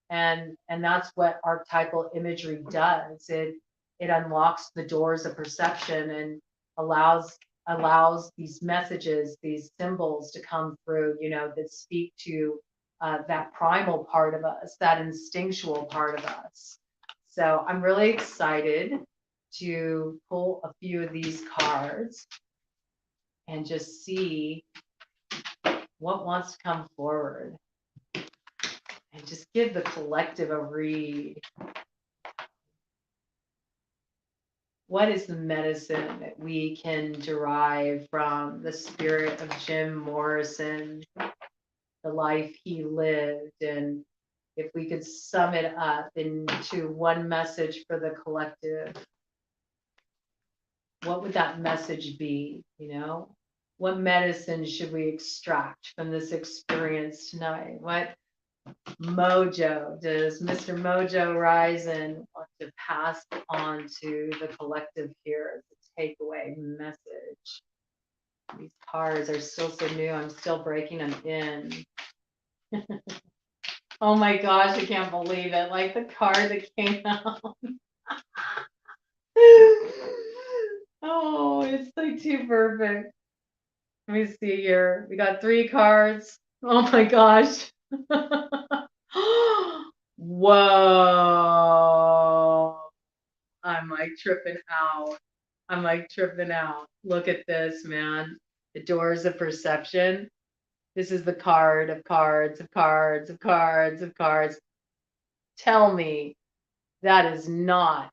And that's what archetypal imagery does. It unlocks the doors of perception and allows these messages, these symbols to come through, you know, that speak to that primal part of us, that instinctual part of us. So I'm really excited to pull a few of these cards and just see what wants to come forward and just give the collective a read. What is the medicine that we can derive from the spirit of Jim Morrison, the life he lived? And if we could sum it up into one message for the collective, what would that message be? You know, what medicine should we extract from this experience tonight? What Mojo does Mr. Mojo Risin want to pass on to the collective here as a takeaway message? These cards are still so new. I'm still breaking them in. Oh my gosh, I can't believe it. Like the card that came out. Oh, it's like too perfect. Let me see here. We got 3 cards. Oh my gosh. Whoa. I'm like tripping out. I'm like tripping out. Look at this, man. The doors of perception. This is the card of cards, of cards, of cards, of cards. Tell me that is not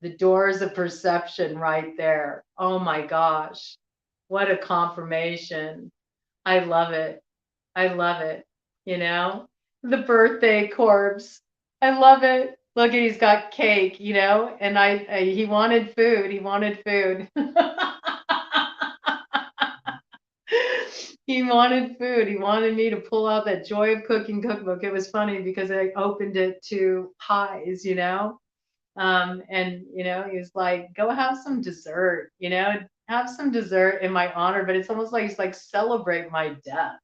the doors of perception right there. Oh my gosh. What a confirmation. I love it. I love it. You know, the birthday corpse. I love it. Look, he's got cake, you know, and he wanted food. He wanted food. He wanted food. He wanted me to pull out that Joy of Cooking cookbook. It was funny because I opened it to pies, you know, and you know, he was like, "Go have some dessert," you know, have some dessert in my honor. But it's almost like he's like, "Celebrate my death."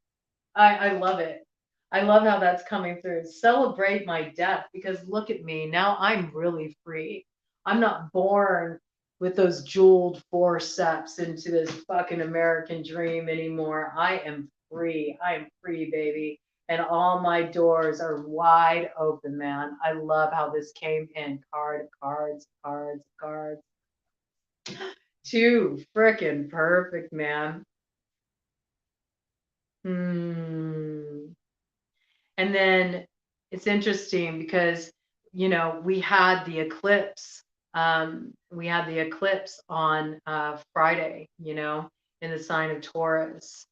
I love it. I love how that's coming through. Celebrate my death because look at me. Now I'm really free. I'm not born with those jeweled forceps into this fucking American dream anymore. I am free. I am free, baby. And all my doors are wide open, man. I love how this came in. Cards, cards, cards. Too freaking perfect, man. Hmm. And then it's interesting because, you know, we had the eclipse. We had the eclipse on Friday, you know, in the sign of Taurus.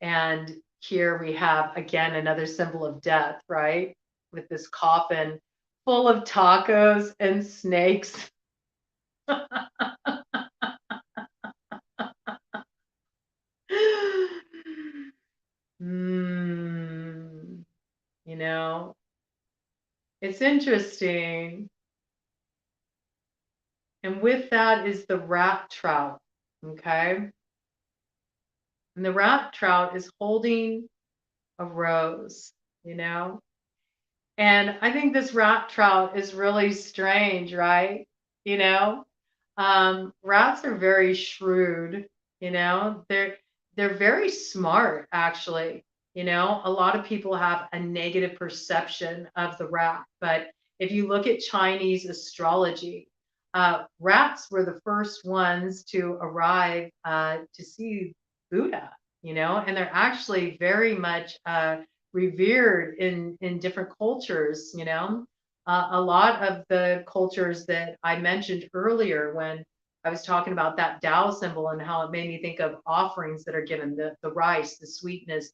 And here we have, again, another symbol of death, right? With this coffin full of tacos and snakes. Mm, you know, it's interesting. And with that is the rat trout. Okay. And the rat trout is holding a rose, you know? And I think this rat trout is really strange, right? You know, rats are very shrewd, you know, they're very smart, actually. You know, a lot of people have a negative perception of the rat, but if you look at Chinese astrology, rats were the first ones to arrive to see Buddha, you know, and they're actually very much revered in different cultures, you know. A lot of the cultures that I mentioned earlier when I was talking about that Tao symbol and how it made me think of offerings that are given, the rice, the sweetness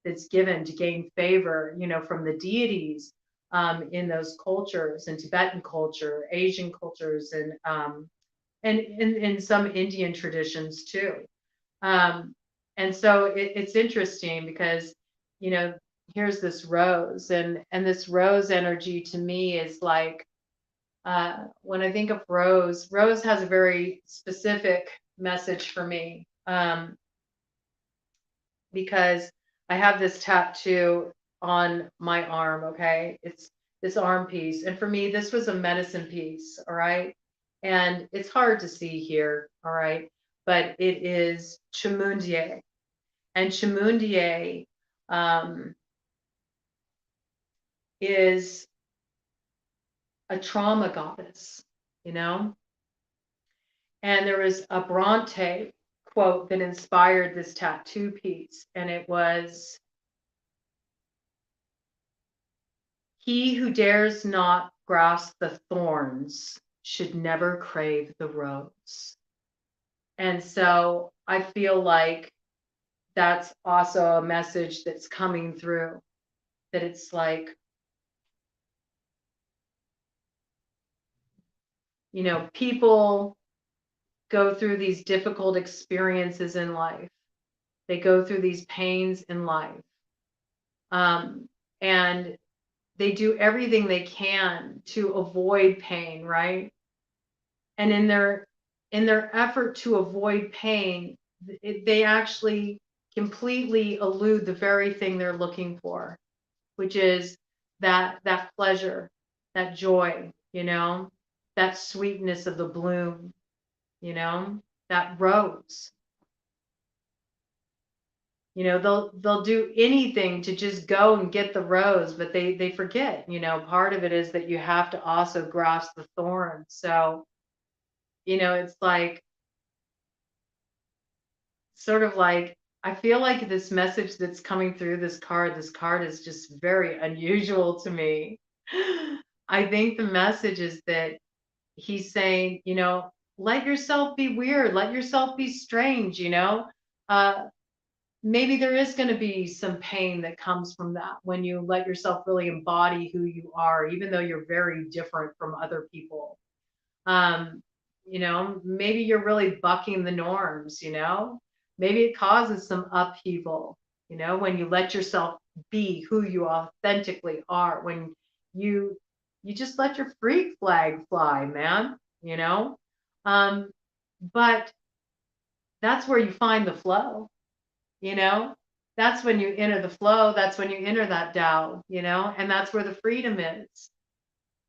that's given to gain favor, you know, from the deities in those cultures, and Tibetan culture, Asian cultures, and in some Indian traditions too. Um, and so it's interesting because, you know, here's this rose, and this rose energy to me is like, when I think of rose has a very specific message for me. because I have this tattoo on my arm, okay? It's this arm piece. And for me, this was a medicine piece, all right? And it's hard to see here, all right? But it is Chamundie. And Chamundie is a trauma goddess, you know? And there was a Bronte quote that inspired this tattoo piece, and it was, "He who dares not grasp the thorns should never crave the rose." And so I feel like that's also a message that's coming through, that it's like, people go through these difficult experiences in life. They go through these pains in life. And they do everything they can to avoid pain, right? And in their effort to avoid pain, they actually completely elude the very thing they're looking for, which is that pleasure, that joy, that sweetness of the bloom, that rose. They'll do anything to just go and get the rose, but they forget, part of it is that you have to also grasp the thorn. So, it's like, sort of like, I feel like this message that's coming through this card is just very unusual to me. I think the message is that he's saying, let yourself be weird, let yourself be strange, uh, maybe there is going to be some pain that comes from that when you let yourself really embody who you are, even though you're very different from other people. Um, maybe you're really bucking the norms, maybe it causes some upheaval, when you let yourself be who you authentically are, when you you just let your freak flag fly, man, um, but that's where you find the flow, you know that's when you enter the flow, that's when you enter that Tao, and that's where the freedom is.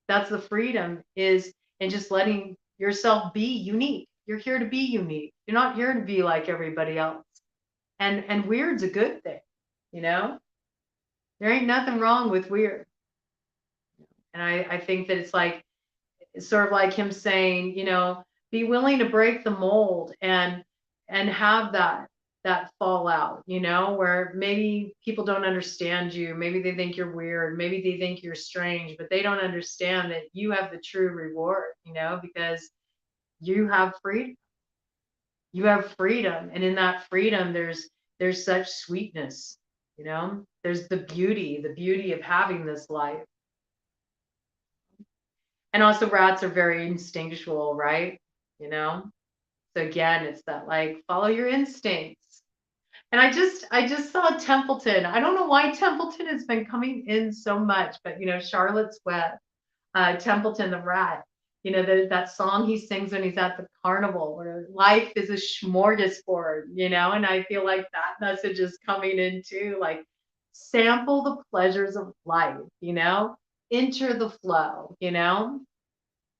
That's the freedom, is in just letting yourself be unique. You're here to be unique, you're not here to be like everybody else. And weird's a good thing, you know there ain't nothing wrong with weird. And I think that it's sort of like him saying, be willing to break the mold and have that fallout, where maybe people don't understand you, maybe they think you're weird, maybe they think you're strange, but they don't understand that you have the true reward, because you have freedom. You have freedom, and in that freedom there's such sweetness, there's the beauty of having this life. And also rats are very instinctual, right? You know? So again, it's that, like, follow your instincts. And I just saw Templeton. I don't know why Templeton has been coming in so much, but Charlotte's Web, Templeton the rat. That song he sings when he's at the carnival, where life is a smorgasbord, and I feel like that message is coming in too. Like, sample the pleasures of life, enter the flow,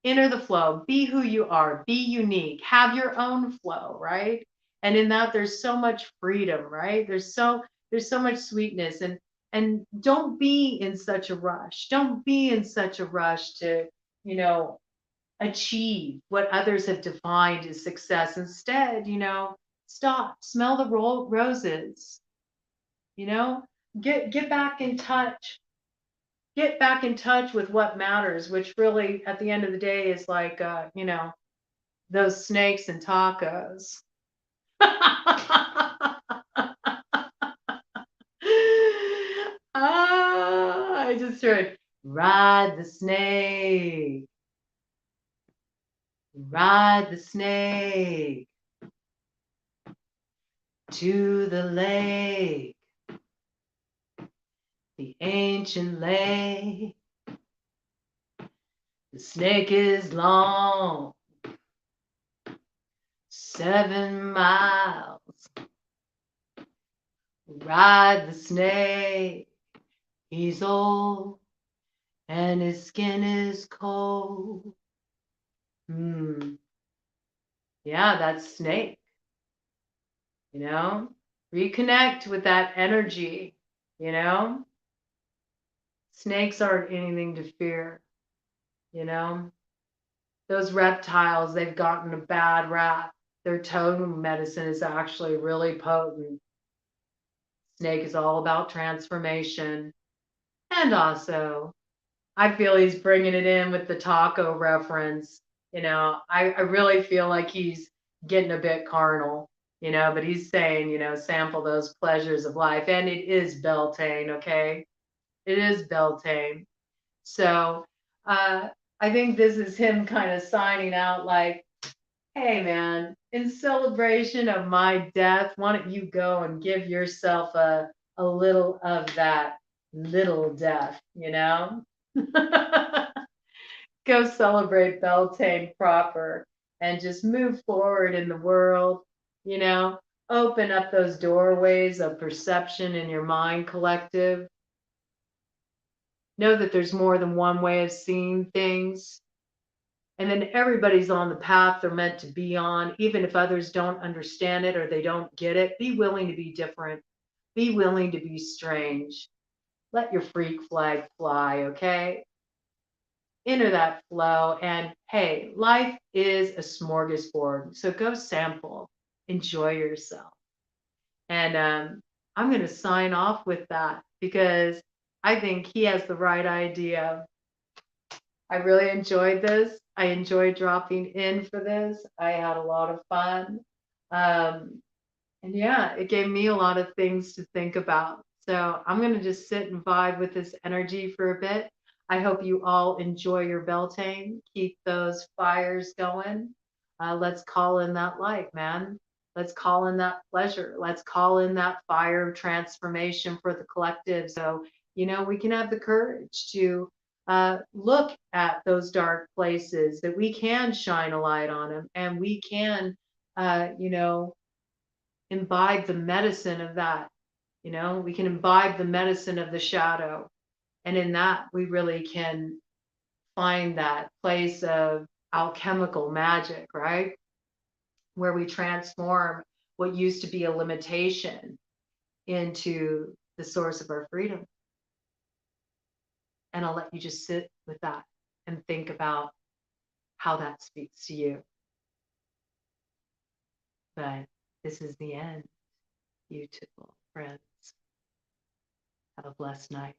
enter the flow, be who you are, be unique, have your own flow, right? And in that there's so much freedom, right? There's so much sweetness, and don't be in such a rush. Don't be in such a rush to, you know, achieve what others have defined as success. Instead, stop, smell the roses, you know, get back in touch. Get back in touch with what matters, which really, at the end of the day, is like, those snakes and tacos. I just heard, ride the snake, ride the snake to the lake, the ancient lake. The snake is long, 7 miles. Ride the snake. He's old and his skin is cold. Yeah, that's snake. You know, reconnect with that energy. You know, snakes aren't anything to fear. You know, those reptiles, they've gotten a bad rap. Their totem medicine is actually really potent. Snake is all about transformation. And also, I feel he's bringing it in with the taco reference. I really feel like he's getting a bit carnal, but he's saying, sample those pleasures of life. And it is Beltane, okay? It is Beltane. So I think this is him kind of signing out like, hey, man, in celebration of my death, why don't you go and give yourself a little of that little death, Go celebrate Beltane proper and just move forward in the world, you know, open up those doorways of perception in your mind collective. Know that there's more than one way of seeing things. And then everybody's on the path they're meant to be on, even if others don't understand it or they don't get it. Be willing to be different. Be willing to be strange. Let your freak flag fly, okay? Enter that flow. And hey, life is a smorgasbord. So go sample, enjoy yourself. And I'm going to sign off with that because I think he has the right idea. I really enjoyed this. I enjoyed dropping in for this. I had a lot of fun. And yeah, it gave me a lot of things to think about. So I'm going to just sit and vibe with this energy for a bit. I hope you all enjoy your Beltane. Keep those fires going. Let's call in that light, man. Let's call in that pleasure. Let's call in that fire of transformation for the collective. So, we can have the courage to look at those dark places, that we can shine a light on them and we can, imbibe the medicine of that. We can imbibe the medicine of the shadow. And in that, we really can find that place of alchemical magic, right? Where we transform what used to be a limitation into the source of our freedom. And I'll let you just sit with that and think about how that speaks to you. But this is the end, beautiful friends. Have a blessed night.